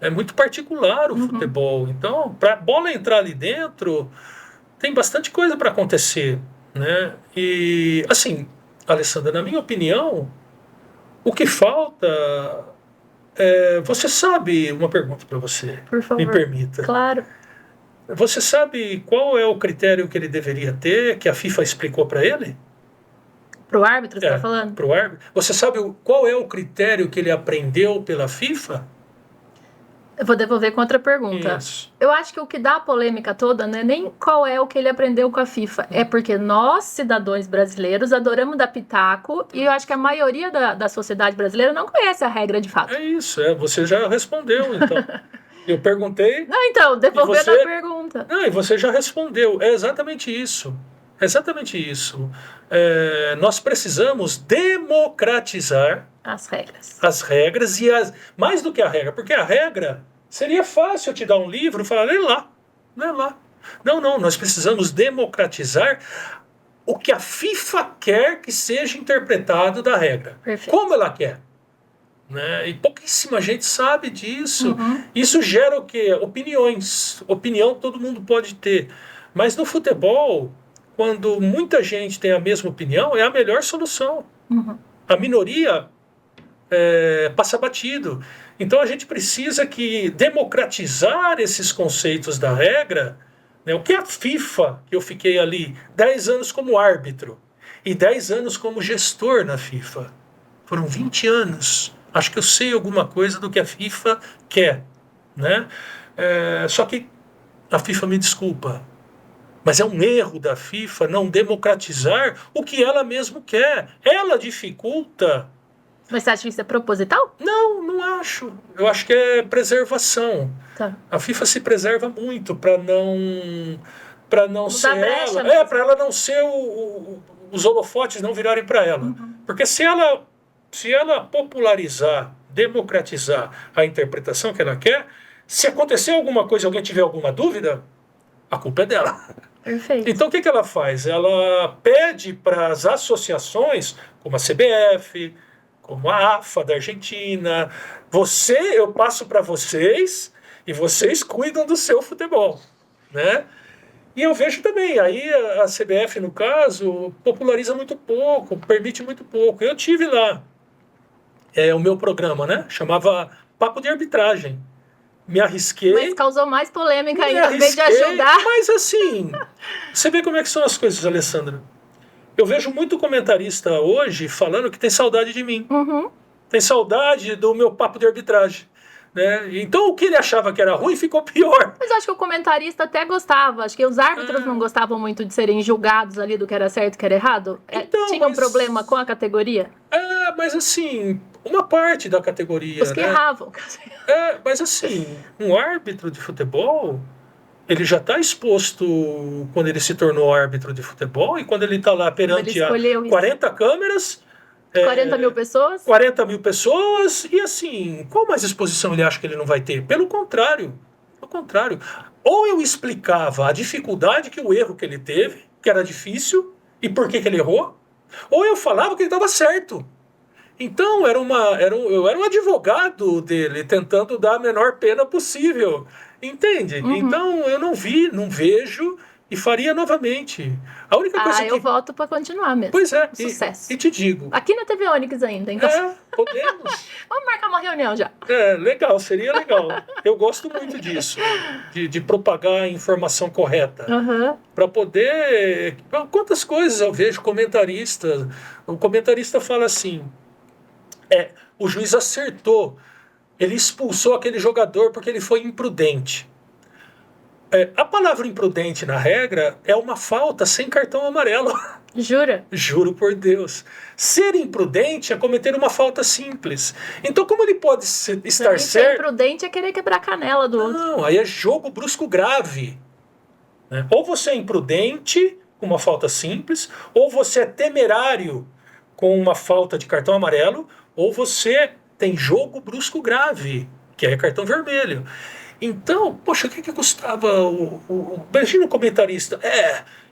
É muito particular o futebol. Então, para a bola entrar ali dentro, tem bastante coisa para acontecer. Né? E, assim, Alessandra, na minha opinião, o que falta... você sabe, uma pergunta para você, por favor, me permita. Claro. Você sabe qual é o critério que ele deveria ter, que a FIFA explicou para ele? Para o árbitro, você está falando? Para o árbitro. Você sabe qual é o critério que ele aprendeu pela FIFA? Eu vou devolver com outra pergunta. Isso. Eu acho que o que dá a polêmica toda não é nem qual é o que ele aprendeu com a FIFA. É porque nós, cidadãos brasileiros, adoramos dar pitaco e eu acho que a maioria da sociedade brasileira não conhece a regra de fato. É isso, você já respondeu, então. Eu perguntei... Não, então, devolvendo a pergunta. Não, e você já respondeu. É exatamente isso. É exatamente isso. Nós precisamos democratizar as regras e mais do que a regra, porque a regra seria fácil eu te dar um livro e falar, lê lá. Não, nós precisamos democratizar o que a FIFA quer que seja interpretado da regra. Perfeito. Como ela quer. Né? E pouquíssima gente sabe disso. Isso gera o quê? Opiniões. Opinião todo mundo pode ter. Mas no futebol, quando muita gente tem a mesma opinião, é a melhor solução. A minoria passa batido. Então a gente precisa democratizar esses conceitos da regra. Né? O que a FIFA, que eu fiquei ali 10 anos como árbitro e 10 anos como gestor na FIFA, foram 20 anos. Acho que eu sei alguma coisa do que a FIFA quer. Né? Só que a FIFA me desculpa, mas é um erro da FIFA não democratizar o que ela mesmo quer. Ela dificulta. Mas você acha que isso é proposital? Não acho. Eu acho que é preservação. Tá. A FIFA se preserva muito para não ser ela. Para ela não ser os holofotes não virarem para ela. Porque se ela popularizar, democratizar a interpretação que ela quer, se acontecer alguma coisa e alguém tiver alguma dúvida, a culpa é dela. Perfeito. Então o que ela faz? Ela pede para as associações, como a CBF, como a AFA da Argentina, eu passo para vocês e vocês cuidam do seu futebol. Né? E eu vejo também, aí a CBF, no caso, populariza muito pouco, permite muito pouco. Eu tive lá o meu programa, né? Chamava Papo de Arbitragem. Me arrisquei. Mas causou mais polêmica ainda, em vez de ajudar. Mas assim, você vê como é que são as coisas, Alessandra. Eu vejo muito comentarista hoje falando que tem saudade de mim. Uhum. Tem saudade do meu papo de arbitragem. Né? Então o que ele achava que era ruim ficou pior. Mas eu acho que o comentarista até gostava. Acho que os árbitros não gostavam muito de serem julgados ali do que era certo e que era errado. Então, tinha um problema com a categoria? Mas assim, uma parte da categoria. Os que né? erravam. Mas assim, um árbitro de futebol, ele já está exposto quando ele se tornou árbitro de futebol e quando ele está lá perante 40 câmeras. 40 mil pessoas? 40 mil pessoas, e assim, qual mais exposição ele acha que ele não vai ter? Pelo contrário. Ou eu explicava a dificuldade que o erro que ele teve, que era difícil, e por que ele errou, ou eu falava que ele estava certo. Então eu era um advogado dele, tentando dar a menor pena possível. Entende? Uhum. Então eu não vejo e faria novamente. A única coisa eu voto para continuar mesmo. Pois é. Sucesso. E te digo. Aqui na TV Onix ainda, então. Podemos. Vamos marcar uma reunião já. Legal, seria legal. Eu gosto muito disso, de propagar a informação correta. Uhum. Para poder... Quantas coisas eu vejo comentarista... O comentarista fala assim, o juiz acertou, ele expulsou aquele jogador porque ele foi imprudente. A palavra imprudente na regra é uma falta sem cartão amarelo. Jura? Juro por Deus. Ser imprudente é cometer uma falta simples. Então, como ele pode estar certo... Ser imprudente é querer quebrar a canela do outro. Não, aí é jogo brusco grave. Né? Ou você é imprudente com uma falta simples, ou você é temerário com uma falta de cartão amarelo, ou você tem jogo brusco grave, que é cartão vermelho. Então, poxa, o que custava imagina o comentarista.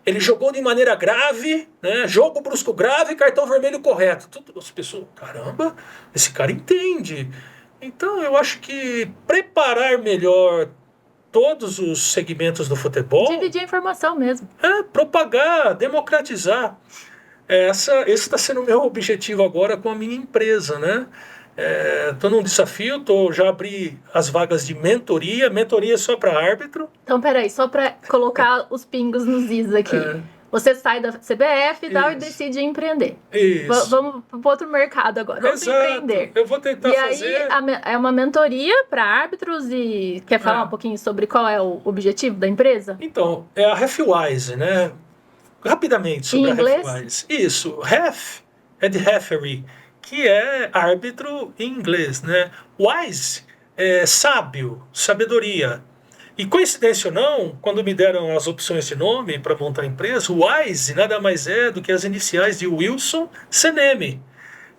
Ele jogou de maneira grave, né? Jogo brusco grave, cartão vermelho correto. As pessoas, caramba, esse cara entende. Então, eu acho que preparar melhor todos os segmentos do futebol... Dividir a informação mesmo. Propagar, democratizar. Esse está sendo o meu objetivo agora com a minha empresa, né? Estou num desafio, já abri as vagas de mentoria só para árbitro. Então, peraí, só para colocar os pingos nos is aqui. Você sai da CBF e tal e decide empreender. Isso. Vamos para outro mercado agora. Vamos empreender. Eu vou tentar fazer... E aí é uma mentoria para árbitros e quer falar um pouquinho sobre qual é o objetivo da empresa? Então, é a RefWise, né? Rapidamente sobre a RefWise. Isso, Ref é de referee, que é árbitro em inglês, né? Wise é sábio, sabedoria. E coincidência ou não, quando me deram as opções de nome para montar a empresa, Wise nada mais é do que as iniciais de Wilson Seneme.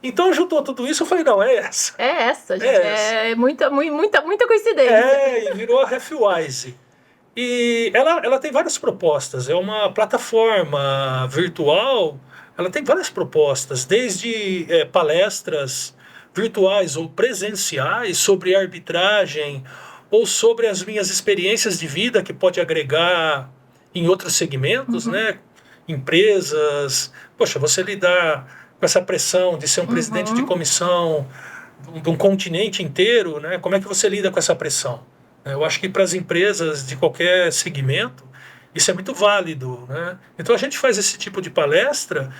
Então juntou tudo isso, eu falei, não, é essa. É essa, gente. É muita coincidência. E virou a RefWise. E ela tem várias propostas, é uma plataforma virtual. Ela tem várias propostas, desde palestras virtuais ou presenciais sobre arbitragem ou sobre as minhas experiências de vida que pode agregar em outros segmentos, né? Empresas. Poxa, você lidar com essa pressão de ser um presidente de comissão de um continente inteiro, né? Como é que você lida com essa pressão? Eu acho que para as empresas de qualquer segmento, isso é muito válido, né? Então a gente faz esse tipo de palestra.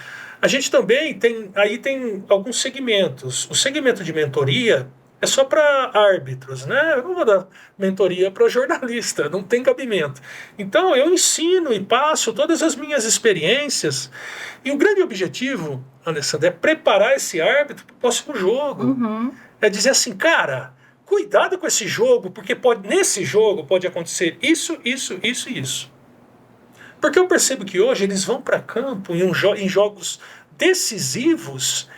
A gente também tem alguns segmentos. O segmento de mentoria é só para árbitros, né? Eu não vou dar mentoria para jornalista, não tem cabimento. Então eu ensino e passo todas as minhas experiências. E o grande objetivo, Alessandra, é preparar esse árbitro para o próximo jogo. É dizer assim, cara, cuidado com esse jogo, porque nesse jogo pode acontecer isso, isso, isso e isso. Porque eu percebo que hoje eles vão para campo em jogos decisivos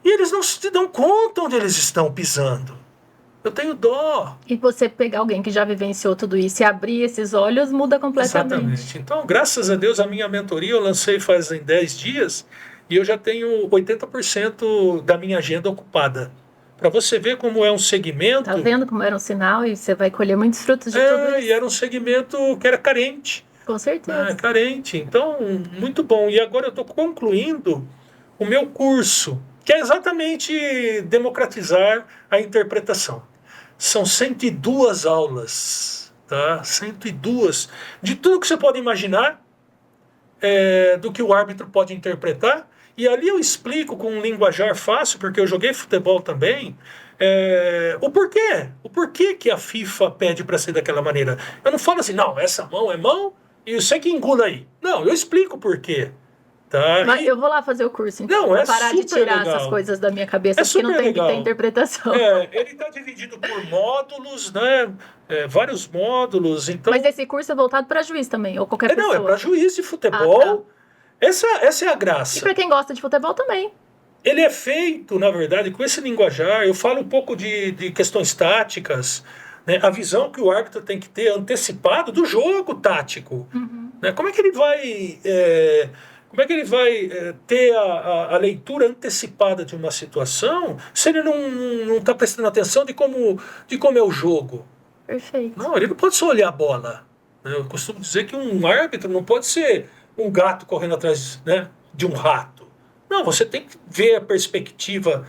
e eles não se dão conta onde eles estão pisando. Eu tenho dó. E você pegar alguém que já vivenciou tudo isso e abrir esses olhos muda completamente. Exatamente. Então, graças a Deus, a minha mentoria eu lancei fazem 10 dias e eu já tenho 80% da minha agenda ocupada. Para você ver como é um segmento... Tá vendo como era um sinal e você vai colher muitos frutos de tudo isso? E era um segmento que era carente. Com certeza. Carente. Então, muito bom. E agora eu estou concluindo o meu curso, que é exatamente democratizar a interpretação. São 102 aulas, tá? 102. De tudo que você pode imaginar, do que o árbitro pode interpretar. E ali eu explico com um linguajar fácil, porque eu joguei futebol também, o porquê que a FIFA pede para ser daquela maneira. Eu não falo assim, não, essa mão é mão e você que engula aí. Não, eu explico o porquê. Tá? Mas eu vou lá fazer o curso, então, pra parar de tirar legal. essas coisas da minha cabeça, porque não tem que ter interpretação. Ele está dividido por módulos, né? Vários módulos. Então... Mas esse curso é voltado para juiz também, ou qualquer pessoa? Não, é para juiz de futebol. Ah, tá. Essa é a graça. E para quem gosta de futebol também. Ele é feito, na verdade, com esse linguajar. Eu falo um pouco de questões táticas, né? A visão que o árbitro tem que ter antecipado do jogo tático. Uhum. Né? Como é que ele vai ter a leitura antecipada de uma situação se ele não está prestando atenção de como é o jogo? Perfeito. Não, ele não pode só olhar a bola. Eu costumo dizer que um árbitro não pode ser um gato correndo atrás, né, de um rato. Não, você tem que ver a perspectiva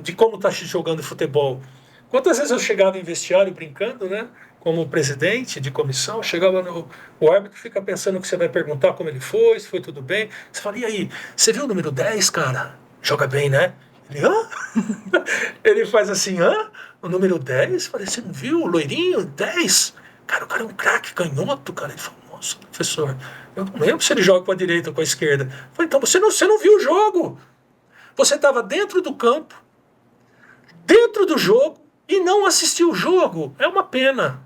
de como está jogando futebol. Quantas vezes eu chegava em vestiário brincando, né, como presidente de comissão, o árbitro fica pensando que você vai perguntar como ele foi, se foi tudo bem. Você fala, e aí, você viu o número 10, cara? Joga bem, né? Ele, hã? Ele faz assim, hã? O número 10? Eu falei, você não viu o loirinho, 10? Cara, o cara é um craque, canhoto, cara. Ele falou, nossa, professor, eu não lembro se ele joga com a direita ou com a esquerda. Eu falei, então você não viu o jogo. Você estava dentro do campo, dentro do jogo, e não assistiu o jogo. É uma pena.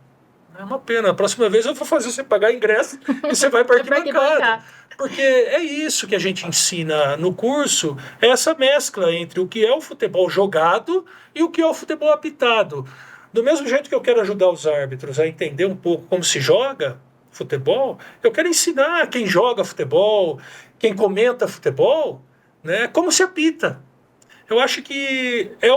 É uma pena. A próxima vez eu vou fazer você pagar ingresso e você vai para arquibancada. Porque é isso que a gente ensina no curso, é essa mescla entre o que é o futebol jogado e o que é o futebol apitado. Do mesmo jeito que eu quero ajudar os árbitros a entender um pouco como se joga futebol, eu quero ensinar quem joga futebol, quem comenta futebol, né, como se apita. Eu acho que é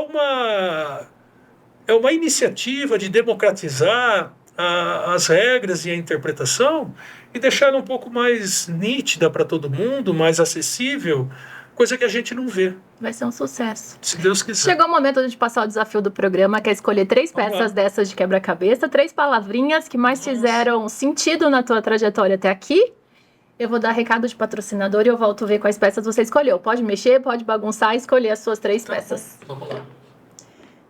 uma iniciativa de democratizar as regras e a interpretação e deixar ela um pouco mais nítida para todo mundo, mais acessível, coisa que a gente não vê. Vai ser um sucesso. Se Deus quiser. Chegou o momento de passar o desafio do programa, que é escolher 3 peças dessas de quebra-cabeça, 3 palavrinhas que mais fizeram sentido na tua trajetória até aqui. Eu vou dar recado de patrocinador e eu volto a ver quais peças você escolheu. Pode mexer, pode bagunçar e escolher as suas 3 peças. Vamos lá.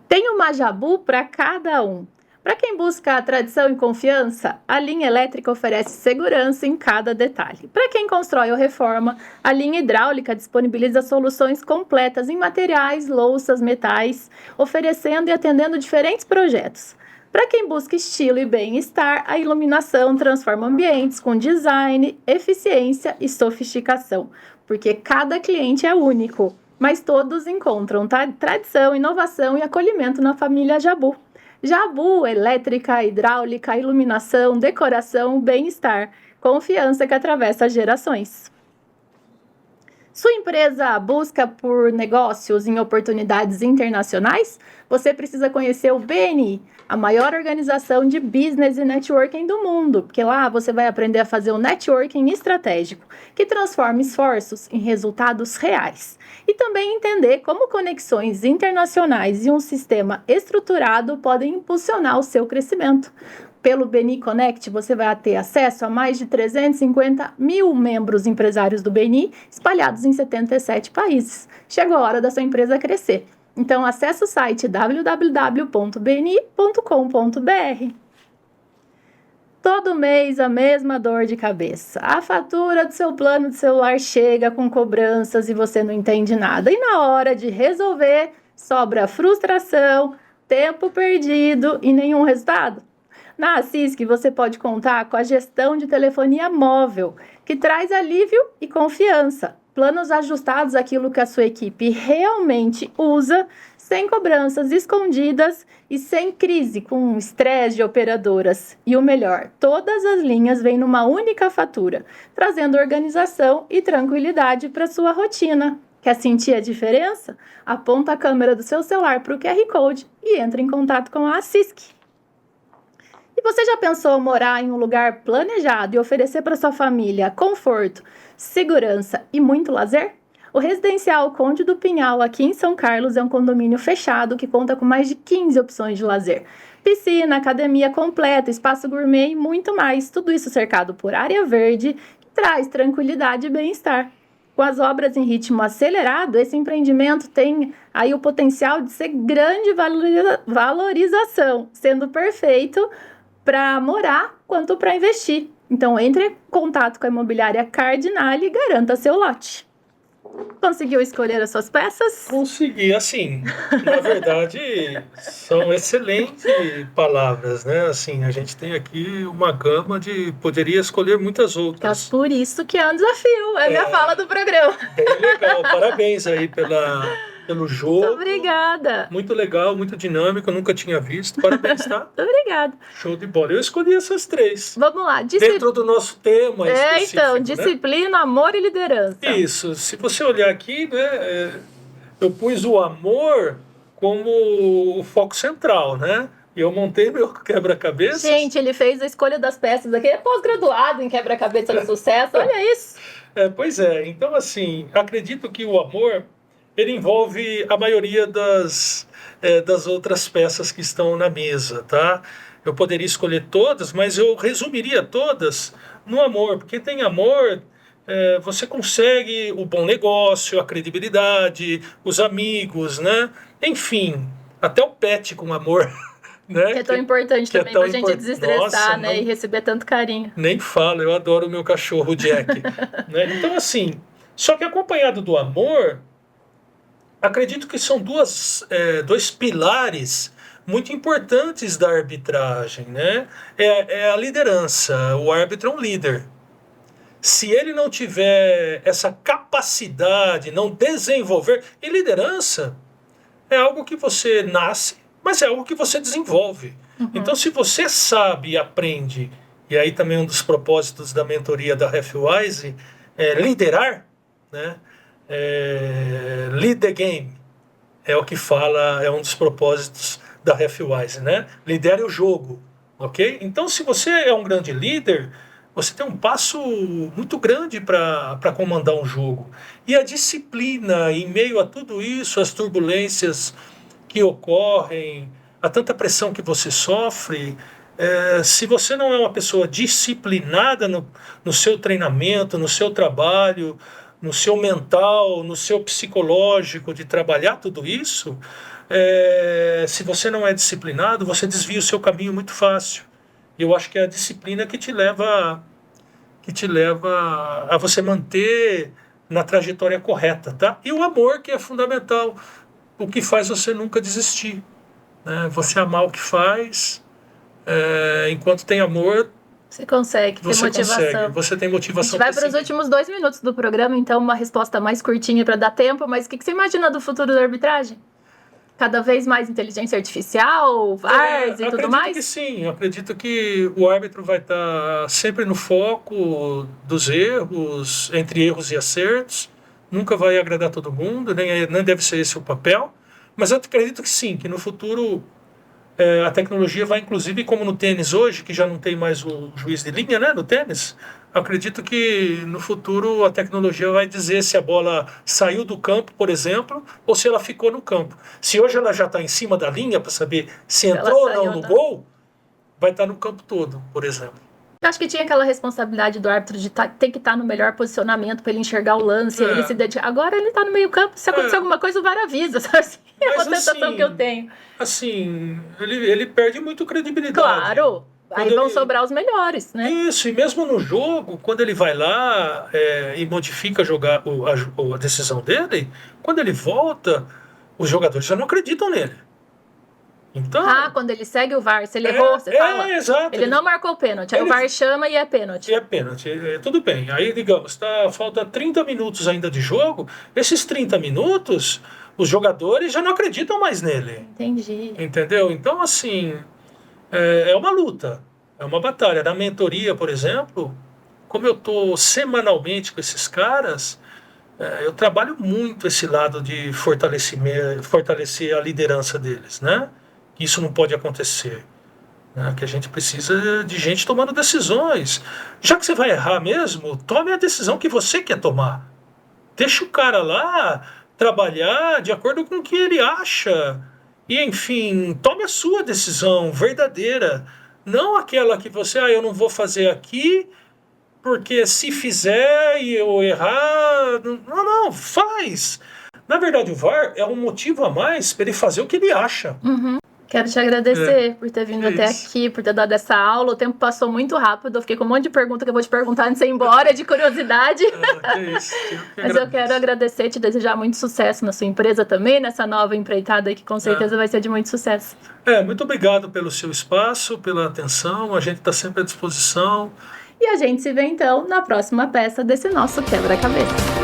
Tem uma Jabu para cada um. Para quem busca a tradição e confiança, a linha elétrica oferece segurança em cada detalhe. Para quem constrói ou reforma, a linha hidráulica disponibiliza soluções completas em materiais, louças, metais, oferecendo e atendendo diferentes projetos. Para quem busca estilo e bem-estar, a iluminação transforma ambientes com design, eficiência e sofisticação, porque cada cliente é único, mas todos encontram tradição, inovação e acolhimento na família Jabu. Jabu, elétrica, hidráulica, iluminação, decoração, bem-estar, confiança que atravessa gerações. Sua empresa busca por negócios em oportunidades internacionais? Você precisa conhecer o BNI, a maior organização de business e networking do mundo, porque lá você vai aprender a fazer um networking estratégico, que transforma esforços em resultados reais. E também entender como conexões internacionais e um sistema estruturado podem impulsionar o seu crescimento. Pelo BNI Connect, você vai ter acesso a mais de 350 mil membros empresários do BNI, espalhados em 77 países. Chegou a hora da sua empresa crescer. Então, acesse o site www.bni.com.br. Todo mês a mesma dor de cabeça. A fatura do seu plano de celular chega com cobranças e você não entende nada. E na hora de resolver, sobra frustração, tempo perdido e nenhum resultado. Na Assisc, você pode contar com a gestão de telefonia móvel, que traz alívio e confiança. Planos ajustados àquilo que a sua equipe realmente usa, sem cobranças escondidas e sem crise com estresse de operadoras. E o melhor, todas as linhas vêm numa única fatura, trazendo organização e tranquilidade para sua rotina. Quer sentir a diferença? Aponta a câmera do seu celular para o QR Code e entre em contato com a Assisc. E você já pensou morar em um lugar planejado e oferecer para sua família conforto, segurança e muito lazer? O Residencial Conde do Pinhal, aqui em São Carlos, é um condomínio fechado que conta com mais de 15 opções de lazer. Piscina, academia completa, espaço gourmet e muito mais. Tudo isso cercado por área verde, traz tranquilidade e bem-estar. Com as obras em ritmo acelerado, esse empreendimento tem aí o potencial de ser grande valorização, sendo perfeito para morar quanto para investir. Então, entre em contato com a imobiliária Cardinale e garanta seu lote. Conseguiu escolher as suas peças? Consegui, assim, na verdade, são excelentes palavras, né? Assim, a gente tem aqui uma gama poderia escolher muitas outras. Por isso que é um desafio, é a minha fala do programa. Bem legal, parabéns aí pelo jogo. Muito obrigada. Muito legal, muito dinâmico, eu nunca tinha visto. Parabéns, tá? Muito obrigada. Show de bola. Eu escolhi essas 3. Vamos lá. Dentro do nosso tema específico, então, né? disciplina, amor e liderança. Isso. Se você olhar aqui, né, eu pus o amor como o foco central, né? E eu montei meu quebra-cabeça. Gente, ele fez a escolha das peças aqui. É pós-graduado em quebra-cabeça de sucesso. Olha isso. Pois é. Então, assim, acredito que o amor ele envolve a maioria das outras peças que estão na mesa, tá? Eu poderia escolher todas, mas eu resumiria todas no amor, porque tem amor, você consegue o bom negócio, a credibilidade, os amigos, né? Enfim, até o pet com amor, né? Que é tão importante também pra gente desestressar, Nossa, né? E receber tanto carinho. Nem fala, eu adoro o meu cachorro, o Jack. Né? Então, assim, só que acompanhado do amor, acredito que são dois pilares muito importantes da arbitragem, né? É a liderança. O árbitro é um líder. Se ele não tiver essa capacidade, não desenvolver... E liderança é algo que você nasce, mas é algo que você desenvolve. Uhum. Então, se você sabe e aprende, e aí também um dos propósitos da mentoria da Halfwise é liderar, né? Lead the game é o que fala, é um dos propósitos da Halfwise, né? Lidere o jogo, ok? Então, se você é um grande líder, você tem um passo muito grande para comandar um jogo. E a disciplina, em meio a tudo isso, as turbulências que ocorrem, a tanta pressão que você sofre, se você não é uma pessoa disciplinada no seu treinamento, no seu trabalho, no seu mental, no seu psicológico, de trabalhar tudo isso, se você não é disciplinado, você desvia o seu caminho muito fácil. E eu acho que é a disciplina que te leva a você manter na trajetória correta, tá? E o amor, que é fundamental, o que faz você nunca desistir, né? Você amar o que faz, enquanto tem amor, você consegue ter motivação. Você tem motivação. A gente vai para os últimos 2 minutos do programa, então uma resposta mais curtinha para dar tempo, mas o que você imagina do futuro da arbitragem? Cada vez mais inteligência artificial, VARs e tudo mais? Acredito que sim, acredito que o árbitro vai estar sempre no foco dos erros, entre erros e acertos, nunca vai agradar todo mundo, nem deve ser esse o papel, mas eu acredito que sim, que no futuro a tecnologia vai, inclusive, como no tênis hoje, que já não tem mais o juiz de linha, né, no tênis, acredito que no futuro a tecnologia vai dizer se a bola saiu do campo, por exemplo, ou se ela ficou no campo. Se hoje ela já está em cima da linha para saber se entrou ou não no gol, vai estar no campo todo, por exemplo. Eu acho que tinha aquela responsabilidade do árbitro de ter que estar no melhor posicionamento para ele enxergar o lance, ele se dedicar. Agora ele está no meio campo, se acontecer alguma coisa, o VAR avisa. Assim, é uma sensação que eu tenho. Assim, ele perde muito credibilidade. Claro, aí vão sobrar os melhores, né? Isso, e mesmo no jogo, quando ele vai lá e modifica a decisão dele, quando ele volta, os jogadores já não acreditam nele. Então, quando ele segue o VAR, se ele errou, você fala. Exato. Ele não marcou o pênalti, aí o VAR chama e é pênalti. E é pênalti, tudo bem. Aí, digamos, falta 30 minutos ainda de jogo, esses 30 minutos, os jogadores já não acreditam mais nele. Entendi. Entendeu? Então, assim, é uma luta, é uma batalha. Na mentoria, por exemplo, como eu estou semanalmente com esses caras, eu trabalho muito esse lado de fortalecer a liderança deles, né? Isso não pode acontecer, né? Que a gente precisa de gente tomando decisões. Já que você vai errar mesmo, tome a decisão que você quer tomar. Deixa o cara lá trabalhar de acordo com o que ele acha. E, enfim, tome a sua decisão verdadeira. Não aquela que você, eu não vou fazer aqui porque se fizer e eu errar, não, faz. Na verdade, o VAR é um motivo a mais para ele fazer o que ele acha. Quero te agradecer por ter vindo até isso. aqui, por ter dado essa aula. O tempo passou muito rápido. Eu fiquei com um monte de pergunta que eu vou te perguntar antes de ir embora, de curiosidade. Que isso. Mas eu quero agradecer, te desejar muito sucesso na sua empresa também, nessa nova empreitada aí, que com certeza vai ser de muito sucesso. Muito obrigado pelo seu espaço, pela atenção. A gente está sempre à disposição. E a gente se vê então na próxima peça desse nosso quebra-cabeça.